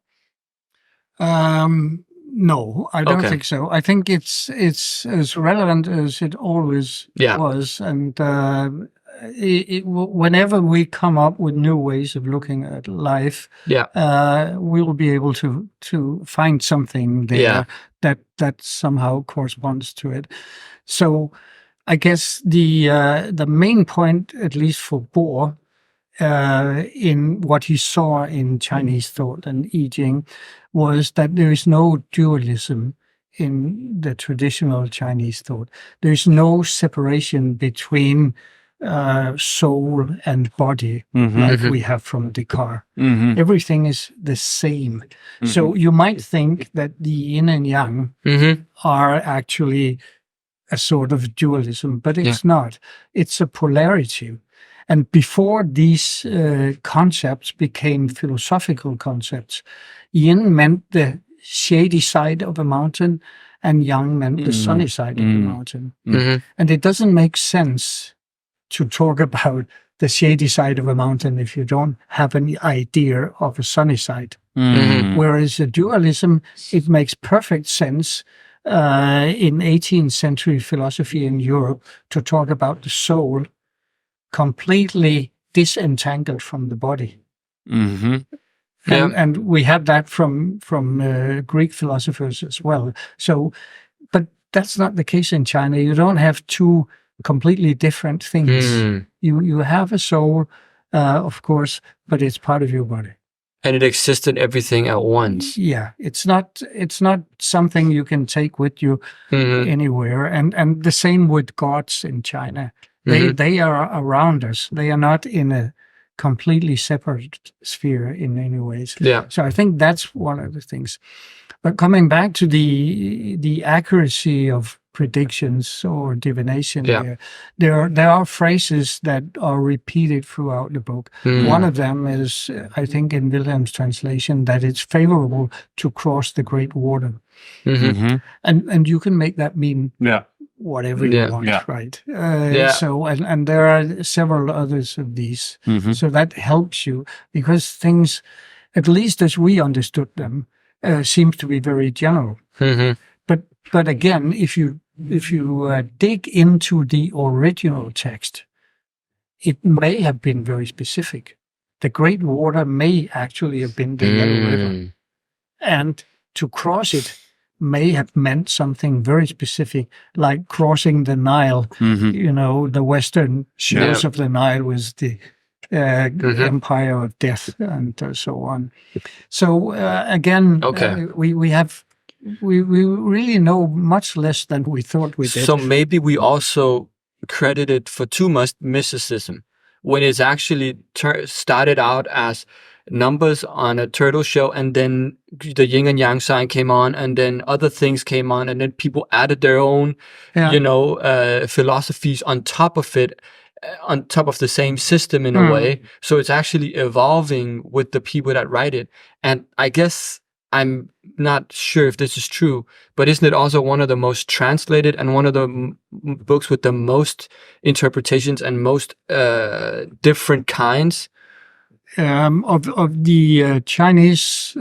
No, I don't think so. I think it's as relevant as it always was. And whenever we come up with new ways of looking at life, we will be able to find something there that somehow corresponds to it. So I guess the main point, at least for Bohr, in what he saw in Chinese thought and I Ching, was that there is no dualism in the traditional Chinese thought. There is no separation between soul and body like we have from Descartes. Everything is the same. So you might think that the yin and yang are actually a sort of dualism, but it's not. It's a polarity. And before these concepts became philosophical concepts, yin meant the shady side of a mountain and yang meant the sunny side of the mountain. And it doesn't make sense to talk about the shady side of a mountain if you don't have an idea of a sunny side. Whereas a dualism, it makes perfect sense in 18th century philosophy in Europe to talk about the soul completely disentangled from the body. And we had that from Greek philosophers as well. So, but that's not the case in China. You don't have two completely different things. You have a soul, of course, but it's part of your body. And it exists in everything at once. Yeah, it's not something you can take with you anywhere. And the same with gods in China. They are around us. They are not in a completely separate sphere in any ways. So I think that's one of the things. But coming back to the accuracy of predictions or divination, there are phrases that are repeated throughout the book. One of them is, I think, in Wilhelm's translation, that it's favorable to cross the great water. And you can make that mean whatever you want, right? So, and there are several others of these. So that helps you because things, at least as we understood them, seems to be very general. But again, if you dig into the original text, it may have been very specific. The Great Water may actually have been the Yellow River, and to cross it may have meant something very specific, like crossing the Nile. You know, the western shores of the Nile was the empire of death, and so on. So again, we really know much less than we thought we did. So maybe we also credited for too much mysticism, when it's actually started out as numbers on a turtle shell, and then the yin and yang sign came on, and then other things came on, and then people added their own, philosophies on top of it, on top of the same system in a way. So it's actually evolving with the people that write it. And I guess I'm not sure if this is true, but isn't it also one of the most translated and one of the books with the most interpretations and most different kinds? Of the Chinese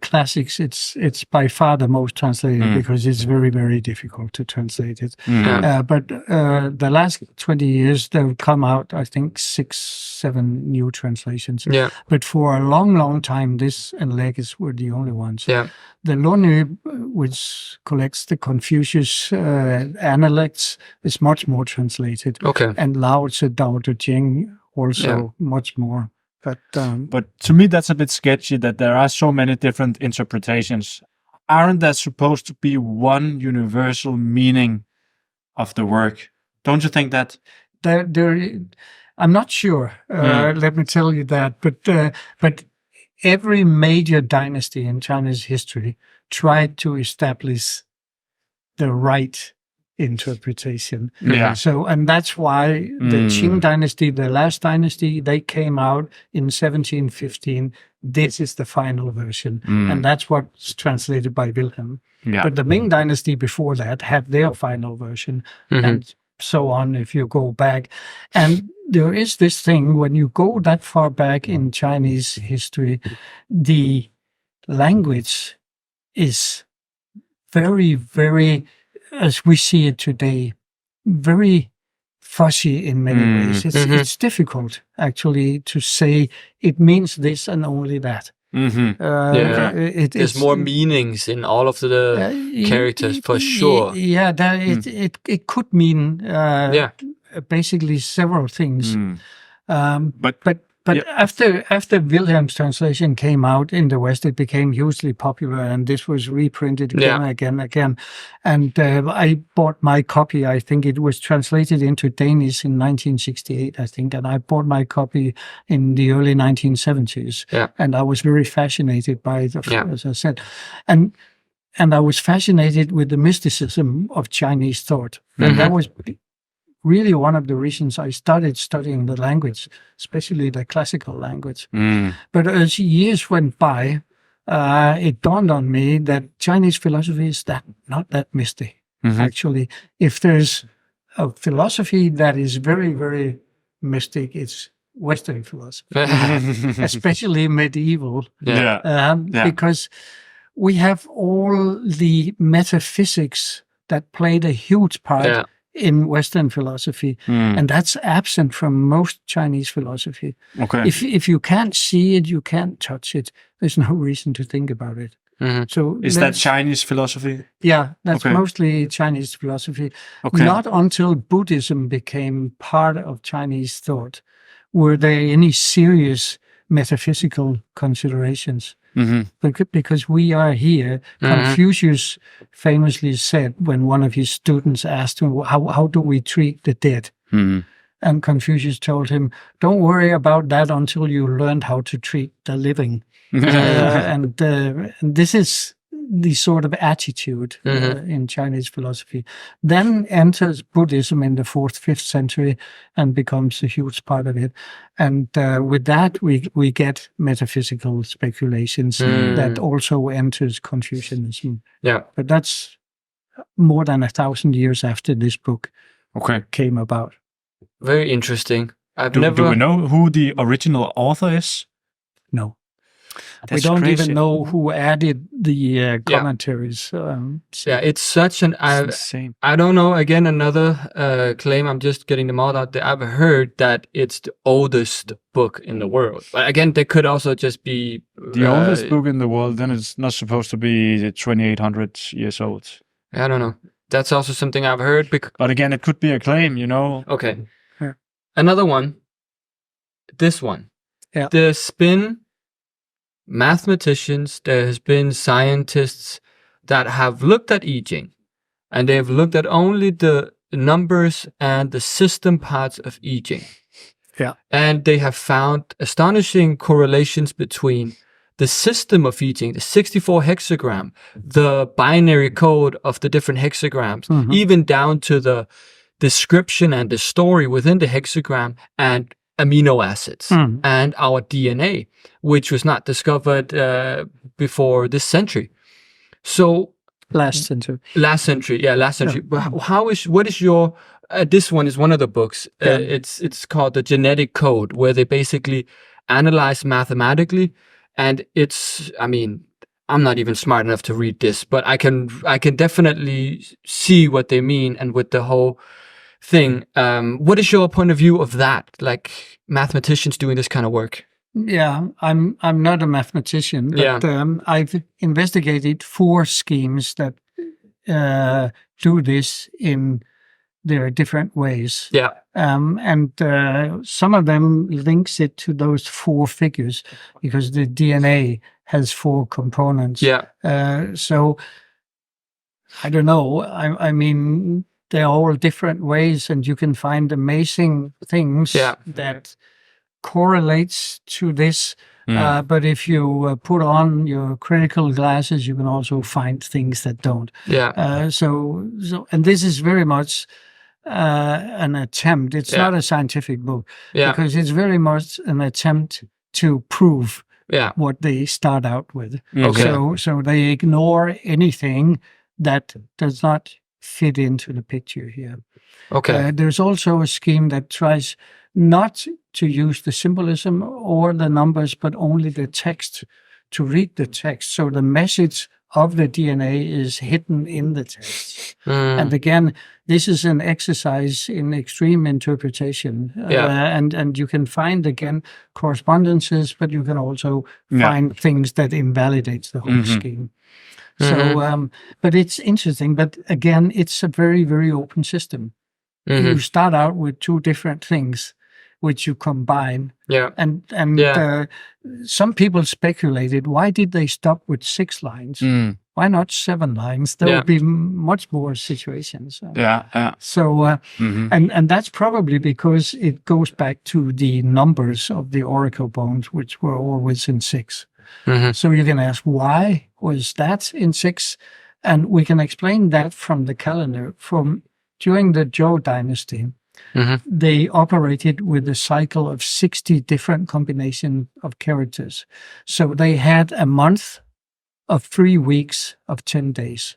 classics, it's by far the most translated because it's very, very difficult to translate it. But the last 20 years, they've come out, I think, 6-7 new translations. Yeah. But for a long, long time, this and Legis were the only ones. Yeah. The Lone, which collects the Confucius Analects, is much more translated. Okay. And Lao Tzu, Tao Te Ching, also much more. But to me, that's a bit sketchy that there are so many different interpretations. Aren't there supposed to be one universal meaning of the work? Don't you think that? I'm not sure. Let me tell you that. But every major dynasty in China's history tried to establish the right interpretation. So, and that's why the Qing dynasty, the last dynasty, they came out in 1715. This is the final version. And that's what's translated by Wilhelm. But the Ming dynasty before that had their final version, and so on if you go back. And there is this thing, when you go that far back in Chinese history, the language is very, very, as we see it today, very fuzzy in many ways. It's difficult, actually, to say it means this and only that. There's more meanings in all of the characters, for sure. Yeah, it could mean basically several things. But after Wilhelm's translation came out in the West, it became hugely popular, and this was reprinted again. And I bought my copy. I think it was translated into Danish in 1968, I think, and I bought my copy in the early 1970s. And I was very fascinated by it, as I said. And I was fascinated with the mysticism of Chinese thought. And that was really one of the reasons I started studying the language, especially the classical language. But as years went by, it dawned on me that Chinese philosophy is not that mystic, actually. If there's a philosophy that is very, very mystic, it's Western philosophy, especially medieval, because we have all the metaphysics that played a huge part in Western philosophy, and that's absent from most Chinese philosophy. If you can't see it, you can't touch it. There's no reason to think about it. So is that Chinese philosophy? Yeah, that's mostly Chinese philosophy. Not until Buddhism became part of Chinese thought were there any serious metaphysical considerations. Because we are here. Confucius famously said, when one of his students asked him, how do we treat the dead? And Confucius told him, don't worry about that until you learned how to treat the living. And this is the sort of attitude in Chinese philosophy. Then enters Buddhism in the 4th, 5th century and becomes a huge part of it. And with that, we get metaphysical speculations that also enters Confucianism. But that's more than 1,000 years after this book came about. Very interesting. Do we know who the original author is? No. That's we don't crazy. even know who added the commentaries. It's such an... I don't know, again, another claim, I'm just getting them all out there. I've heard that it's the oldest book in the world. But again, they could also just be... The oldest book in the world, then it's not supposed to be 2,800 years old. I don't know. That's also something I've heard. But again, it could be a claim, you know? Okay. Another one. This one. There's been mathematicians, there has been scientists that have looked at I Ching, and they have looked at only the numbers and the system parts of I Ching. Yeah. And they have found astonishing correlations between the system of I Ching, the 64 hexagram, the binary code of the different hexagrams, even down to the description and the story within the hexagram, and amino acids and our DNA, which was not discovered before this century. So Last century. But what is your this one is one of the books. It's called the Genetic Code, where they basically analyze mathematically, and I'm not even smart enough to read this, but I can definitely see what they mean, and with the whole thing. What is your point of view of that? Like mathematicians doing this kind of work? Yeah, I'm not a mathematician, but I've investigated 4 schemes that do this in their different ways. Yeah. And some of them links it to those 4 figures, because the DNA has 4 components. Yeah. So I don't know. I mean, they're all different ways, and you can find amazing things that correlates to this. But if you put on your critical glasses, you can also find things that don't. Yeah. So and this is very much an attempt. It's not a scientific book, because it's very much an attempt to prove what they start out with. Okay. So they ignore anything that does not fit into the picture here. Okay. There's also a scheme that tries not to use the symbolism or the numbers, but only the text, to read the text. So the message of the DNA is hidden in the text. And again, this is an exercise in extreme interpretation. And you can find, again, correspondences, but you can also find things that invalidates the whole scheme. So, but it's interesting. But again, it's a very, very open system. You start out with 2 different things, which you combine. And some people speculated, why did they stop with 6 lines? Why not 7 lines? There would be much more situations. So, and that's probably because it goes back to the numbers of the oracle bones, which were always in 6. So you can ask, why was that in 6? And we can explain that from the calendar. During the Zhou dynasty, they operated with a cycle of 60 different combinations of characters. So they had a month of 3 weeks of 10 days.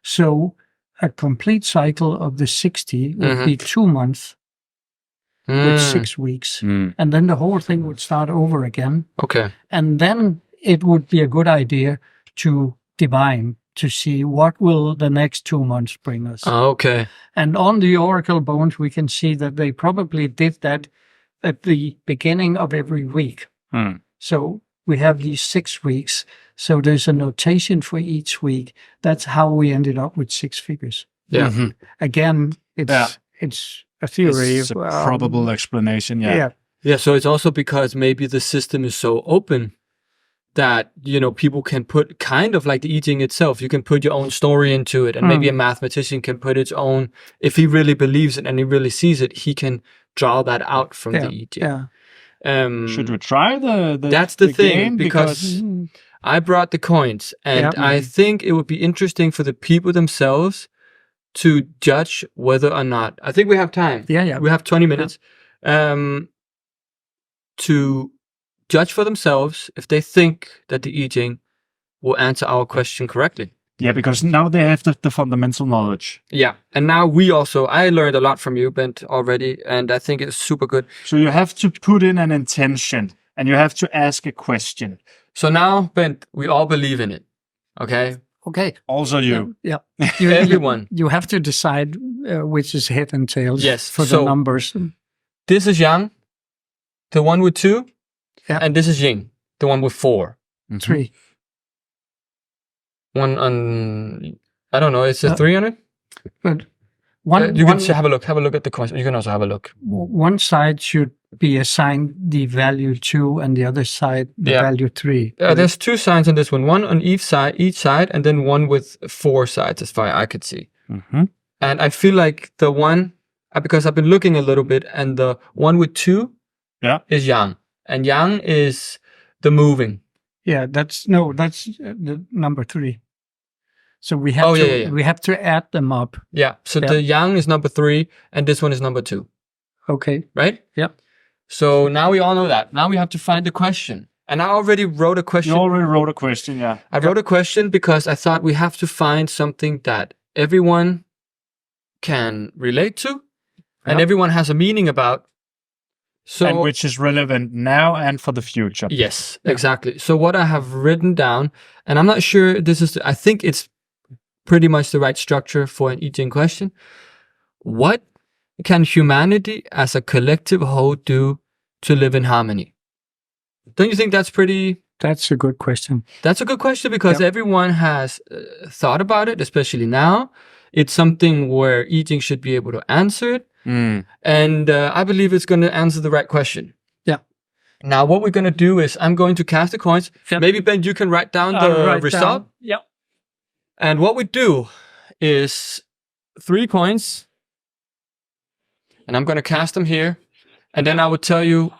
So a complete cycle of the 60 would be 2 months with 6 weeks. And then the whole thing would start over again. Okay. And then it would be a good idea to divine, to see what will the next 2 months bring us. Okay. And on the oracle bones, we can see that they probably did that at the beginning of every week. So we have these 6 weeks. So there's a notation for each week. That's how we ended up with 6 figures. Yeah. Again, it's a theory. It's a probable explanation. Yeah. So it's also because maybe the system is so open that, people can put, kind of like the I Ching itself, you can put your own story into it, and maybe a mathematician can put its own, if he really believes it and he really sees it, he can draw that out from the I Ching. Should we try the that's the thing, game? because I brought the coins, and I think it would be interesting for the people themselves to judge whether or not, I think we have time. We have 20 minutes to judge for themselves if they think that the I Ching will answer our question correctly. Yeah, because now they have the fundamental knowledge. Yeah, and now I learned a lot from you, Bent, already, and I think it's super good. So you have to put in an intention, and you have to ask a question. So now, Bent, we all believe in it, okay? Okay. Also you. Yeah. Everyone. You have to decide which is head and tails for the numbers. This is Yang, the one with 2. Yeah. And this is Ying, the one with 4. 3. One on, I don't know, is it 3 on it? But you can have a look at the coins. You can also have a look. One side should be assigned the value 2, and the other side the value 3. There's 2 signs on this one on each side, and then one with 4 sides, as far as I could see. And I feel like the one, because I've been looking a little bit, and the one with 2 is Yang. And Yang is the moving. Yeah, that's the number 3. So we have we have to add them up. Yeah. So the Yang is number 3, and this one is number 2. Okay. Right? Yep. So now we all know that. Now we have to find the question. And I already wrote a question. You already wrote a question, yeah. I wrote a question because I thought we have to find something that everyone can relate to, and everyone has a meaning about. So, and which is relevant now and for the future. Yes, exactly. So what I have written down, and I'm not sure this is, I think it's pretty much the right structure for an I Ching question. What can humanity as a collective whole do to live in harmony? Don't you think that's pretty... That's a good question. That's a good question because everyone has thought about it, especially now. It's something where I Ching should be able to answer it. And I believe it's going to answer the right question. Yeah. Now, what we're going to do is I'm going to cast the coins. Yep. Maybe, Ben, you can write down the result. Yep. And what we do is 3 coins. And I'm going to cast them here. And then I will tell you,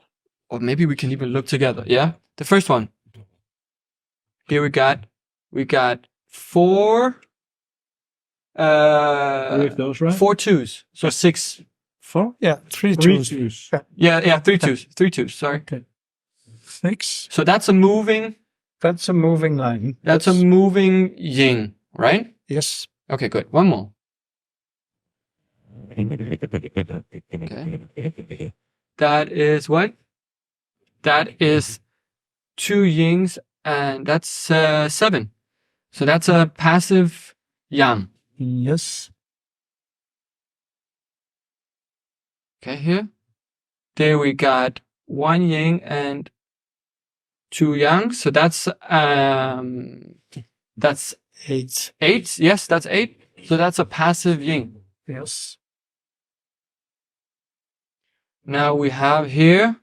or maybe we can even look together. Yeah. The first one. Here we got 4. 3 of those, right? 4 twos. So 6. 4? Yeah, 3 twos. Yeah, 3 twos. 3 twos, sorry. Okay. 6. So that's a moving... That's a moving line. That's a moving yin, right? Yes. Okay, good. One more. Okay. That is what? That is 2 yings, and that's 7. So that's a passive yang. Yes. Okay, here. There we got 1 yin and 2 yang. So that's 8. 8. Yes, that's 8. So that's a passive yin. Yes. Now we have here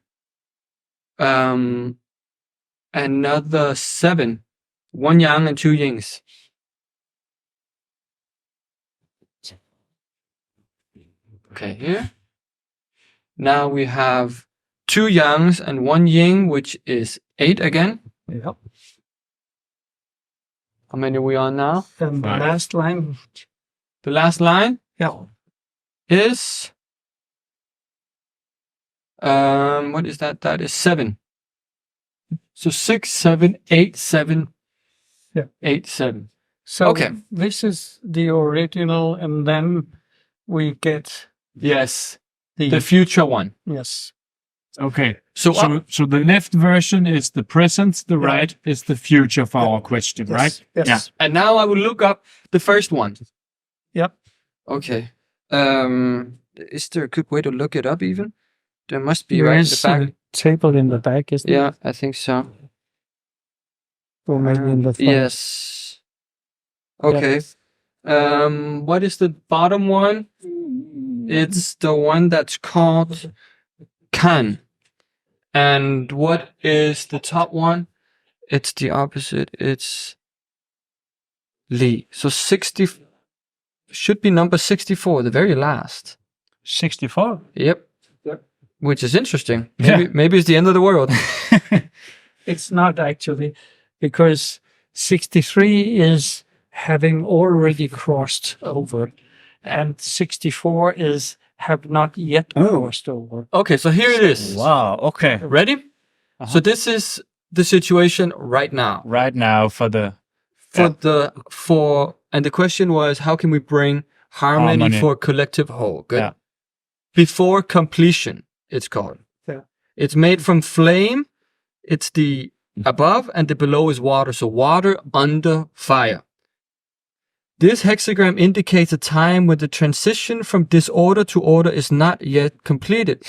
another 7. 1 yang and 2 yings. Okay, here. Now we have 2 yangs and 1 yin, which is 8 again. Yep. How many are we on now? And the last line. The last line is what is that? That is 7. So 6, 7, 8, 7. Yeah. 8, 7. So okay. This is the original, and then we get the future one. Yes. Okay. So the left version is the present, the right is the future for our question, right? Yes. Yeah. And now I will look up the first one. Yep. Okay. Is there a good way to look it up even? There must be, right in the back. A table in the back, isn't it? Yeah, I think so. Or maybe in the front. Yes. Okay. What is the bottom one? It's the one that's called Kan. And what is the top one? It's the opposite. It's Li. So 60 should be number 64, the very last. 64? Yep. Which is interesting. Maybe it's the end of the world. It's not actually, because 63 is having already crossed over, and 64 is have not yet crossed over. Okay, so here it is. Wow, okay. Ready? So this is the situation right now. Right now and the question was, how can we bring harmony for collective whole? Good. Yeah. Before completion, it's called. Yeah. It's made from flame. It's the above, and the below is water. So water under fire. This hexagram indicates a time when the transition from disorder to order is not yet completed.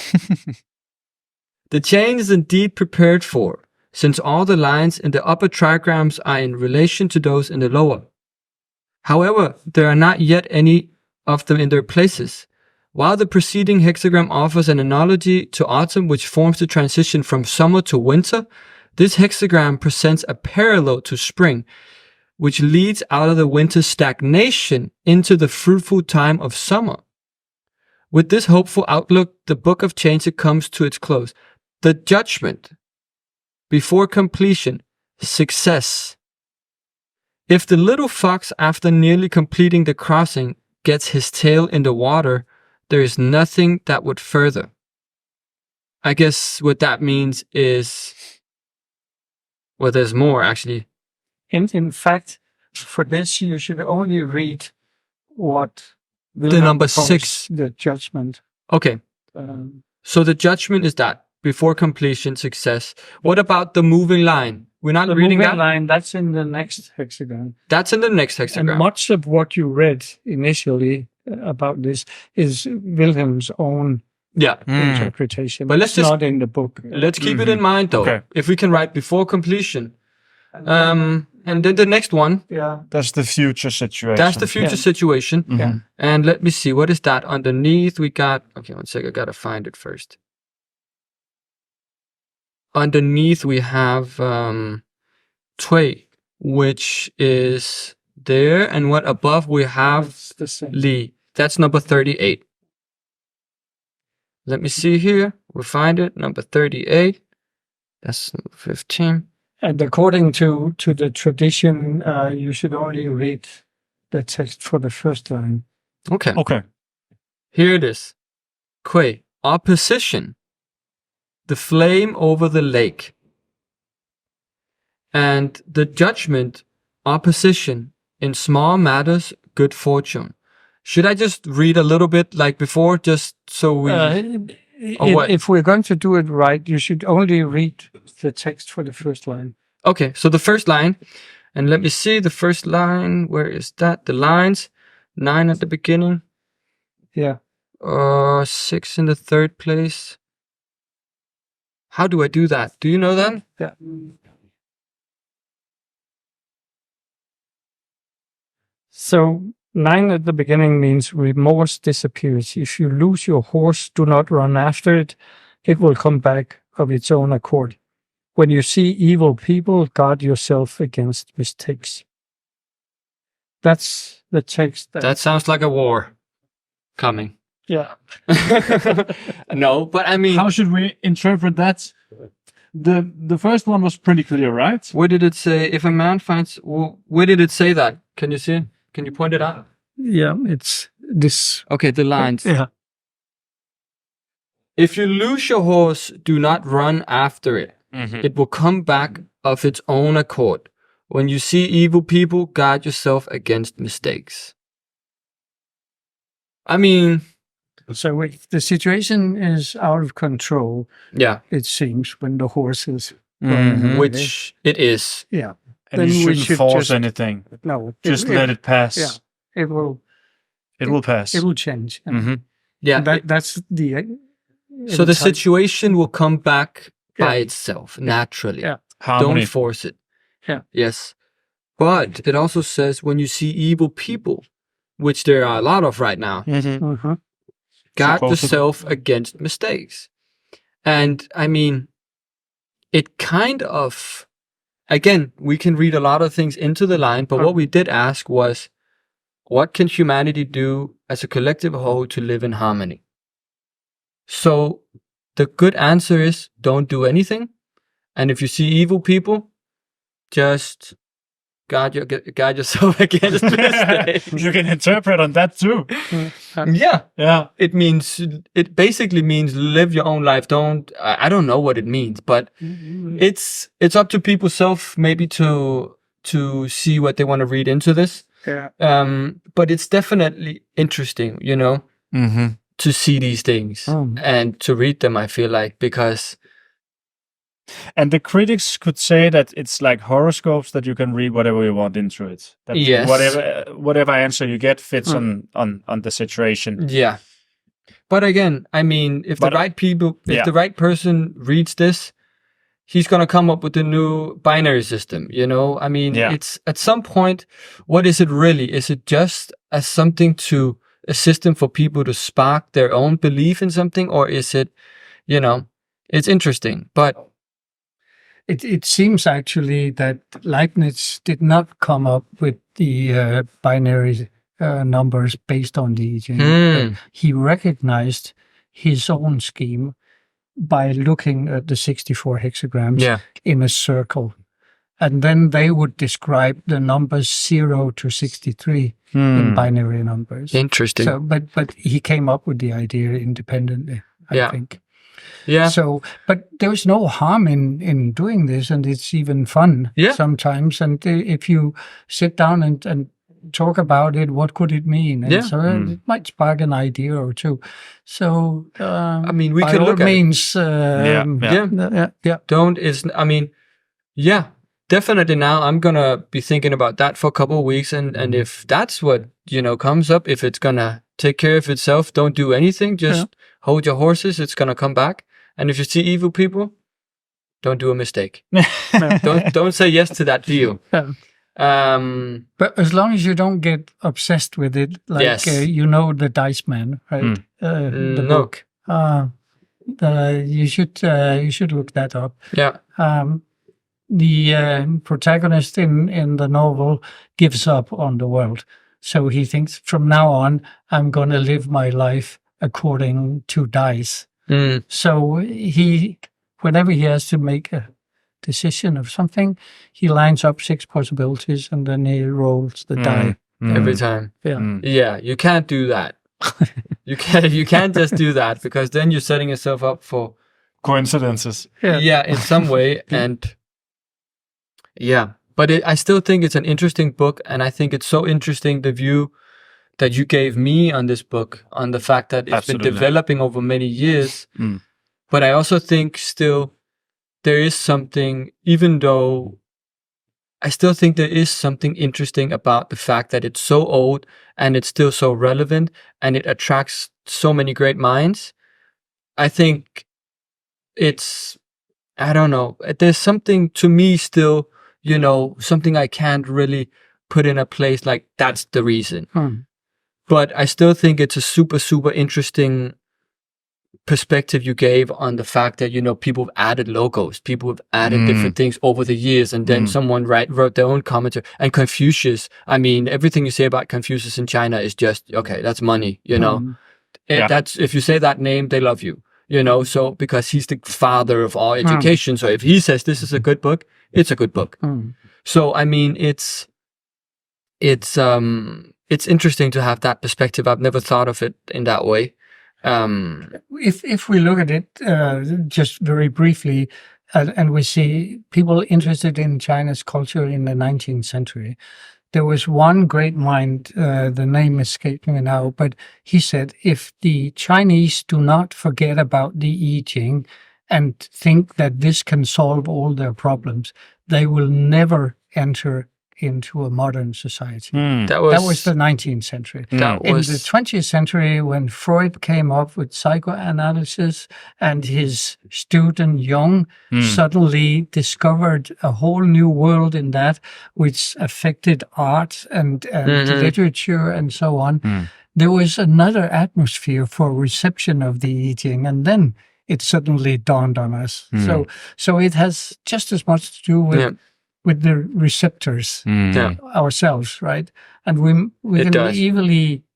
The change is indeed prepared for, since all the lines in the upper trigrams are in relation to those in the lower. However, there are not yet any of them in their places. While the preceding hexagram offers an analogy to autumn which forms the transition from summer to winter, this hexagram presents a parallel to spring, which leads out of the winter stagnation into the fruitful time of summer. With this hopeful outlook, the book of change comes to its close. The judgment, before completion, success. If the little fox, after nearly completing the crossing, gets his tail in the water, there is nothing that would further. I guess what that means is, well, there's more actually. In fact, for this, you should only read what The number calls 6. the judgment. Okay. So the judgment is that before completion, success. What about the moving line? We're not The reading moving that? line, that's in the next hexagon. That's in the next hexagram. And much of what you read initially about this is Wilhelm's own Yeah. interpretation. But let's It's just- not in the book. Let's keep it in mind though. Okay. If we can write before completion. And then the next one, Yeah. That's the future situation. that's the future situation. Yeah. And let me see, what is that? Underneath we got, okay, one sec, I gotta find it first. Underneath we have Tui, which is there, and what above we have It's the same. Li. That's number 38. Let me see here. We'll find it. Number 38. That's number 15. And according to the tradition, you should only read the text for the first line. Okay. Okay. Here it is. Kui, opposition. The flame over the lake. And the judgment, opposition. In small matters, good fortune. Should I just read a little bit like before, just so we... what? If we're going to do it right, you should only read the text for the first line. Okay, so the first line, and let me see the first line. Where is that? The lines, 9 at the beginning, Yeah. 6 in the third place. How do I do that? Do you know that? Yeah. So 9 at the beginning means remorse disappears. If you lose your horse, do not run after it. It will come back of its own accord. When you see evil people, guard yourself against mistakes. That's the text. That sounds like a war coming. Yeah. No, but I mean, How should we interpret that? The first one was pretty clear, right? where did it say, if a man finds, where did it say that? Can you see? Can you point it out? Yeah, it's this. Okay, the lines. Yeah. If you lose your horse, do not run after it. It will come back of its own accord. When you see evil people, guard yourself against mistakes. I mean, So if the situation is out of control, yeah, it seems, when the horse is which it is. yeah. And Then you we shouldn't should force just- anything. No, Just let it pass. Yeah, it will. It will pass. It will change. And Mm-hmm. Yeah. that's the. So the entire- situation will come back by Yeah. itself, naturally. Yeah. Harmony. Don't force it. Yeah. Yes. But it also says when you see evil people, which there are a lot of right now, Mhm. guard Supposedly. yourself against mistakes. And I mean, it kind of, again, we can read a lot of things into the line, but what we did ask was, what can humanity do as a collective whole to live in harmony? So the good answer is don't do anything. And if you see evil people, just guard yourself against mistakes. You can interpret on that too. Yeah. Yeah. It basically means live your own life. I don't know what it means, but it's up to people self maybe to see what they want to read into this. Yeah. But it's definitely interesting, Mm-hmm. to see these things and to read them, I feel like, because And the critics could say that it's like horoscopes that you can read whatever you want into it. That Yes. whatever answer you get fits on the situation. yeah. But again, I mean, if But- the right people, if yeah. the right person reads this, he's going to come up with a new binary system, I mean, Yeah. it's at some point, what is it really? Is it just as something a system for people to spark their own belief in something? Or is it, it's interesting, but It seems actually that Leibniz did not come up with the binary numbers based on the I Ching. But he recognized his own scheme by looking at the 64 hexagrams in a circle. And then they would describe the numbers 0 to 63 in binary numbers. Interesting. So, but he came up with the idea independently, I think. Yeah. So, but there's no harm in doing this, and it's even fun sometimes. And if you sit down and talk about it, what could it mean? And so it might spark an idea or two. So, I mean, we by could all look means, definitely now I'm gonna be thinking about that for a couple of weeks, and if that's what comes up, if it's gonna take care of itself, don't do anything, just hold your horses, it's gonna come back. And if you see evil people, don't do a mistake. don't say yes to that deal. But as long as you don't get obsessed with it, like the Dice Man, right? The book. You should look that up. Yeah. The protagonist in the novel gives up on the world. So he thinks, from now on, I'm going to live my life according to dice. So whenever he has to make a decision of something, he lines up 6 possibilities and then he rolls the die. Every time. Yeah. You can't do that. you can't just do that, because then you're setting yourself up for coincidences. In some way. And but I still think it's an interesting book, and I think it's so interesting, the view that you gave me on this book, on the fact that it's been developing over many years. But I also think still there is something, even though I still think there is something interesting about the fact that it's so old and it's still so relevant and it attracts so many great minds. I think it's, I don't know, there's something to me still, something I can't really put in a place like that's the reason. But I still think it's a super, super interesting perspective you gave on the fact that, people have added logos, people have added different things over the years, and then someone wrote their own commentary. And Confucius, I mean, everything you say about Confucius in China is just, okay, that's money, That's, if you say that name, they love you, so because he's the father of all education. So if he says this is a good book, it's a good book. So, I mean, it's interesting to have that perspective. I've never thought of it in that way. If we look at it just very briefly, and we see people interested in China's culture in the 19th century, there was one great mind, the name escapes me now, but he said, if the Chinese do not forget about the I Ching and think that this can solve all their problems, they will never enter into a modern society. That was the 19th century. In the 20th century, when Freud came up with psychoanalysis and his student Jung suddenly discovered a whole new world in that, which affected art and literature and so on, there was another atmosphere for reception of the I Ching, and then it suddenly dawned on us. So it has just as much to do with the receptors ourselves, right? And we can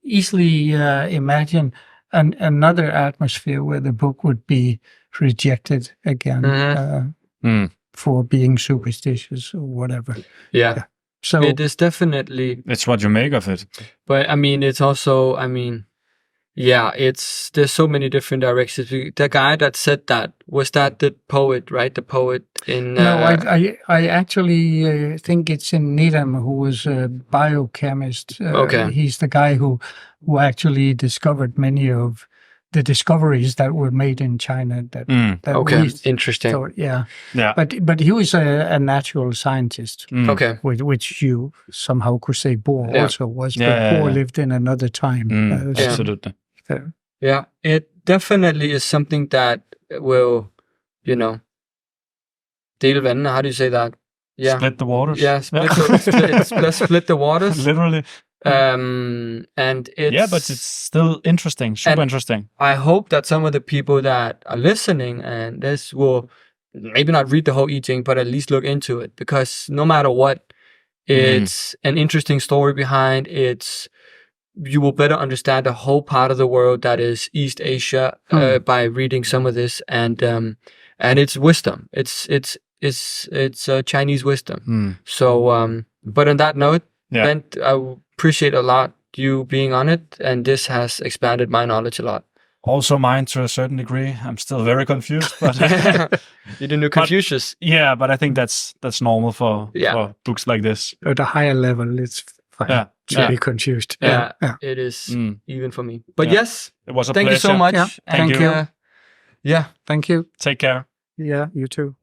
easily imagine another atmosphere where the book would be rejected again for being superstitious or whatever. Yeah. So it is definitely... It's what you make of it. But I mean, it's also, there's so many different directions. The guy that said that, was that the poet, right? The poet in... No, I actually think it's in Needham, who was a biochemist. Okay. He's the guy who actually discovered many of the discoveries that were made in China. Interesting. Thought, yeah. But he was a natural scientist. Okay. Which you somehow could say Bohr also was, but Bohr lived in another time. Absolutely. Yeah, it definitely is something that will, deal vandene, how do you say that? Yeah. Split the waters. Yeah, split the waters. Literally. And it's... but it's still interesting, super interesting. I hope that some of the people that are listening and this will maybe not read the whole I Ching, but at least look into it, because no matter what, it's an interesting story behind it. You will better understand the whole part of the world that is East Asia by reading some of this, and it's wisdom. It's Chinese wisdom. So, but on that note, Bent, I appreciate a lot you being on it, and this has expanded my knowledge a lot. Also mine to a certain degree. I'm still very confused, but You didn't know Confucius. But I think that's normal for books like this. At a higher level, it's fine to be confused. Yeah, it is even for me. But yes, it was a thank pleasure. you so much. Yeah, thank you. Yeah, Thank you. Take care. Yeah, you too.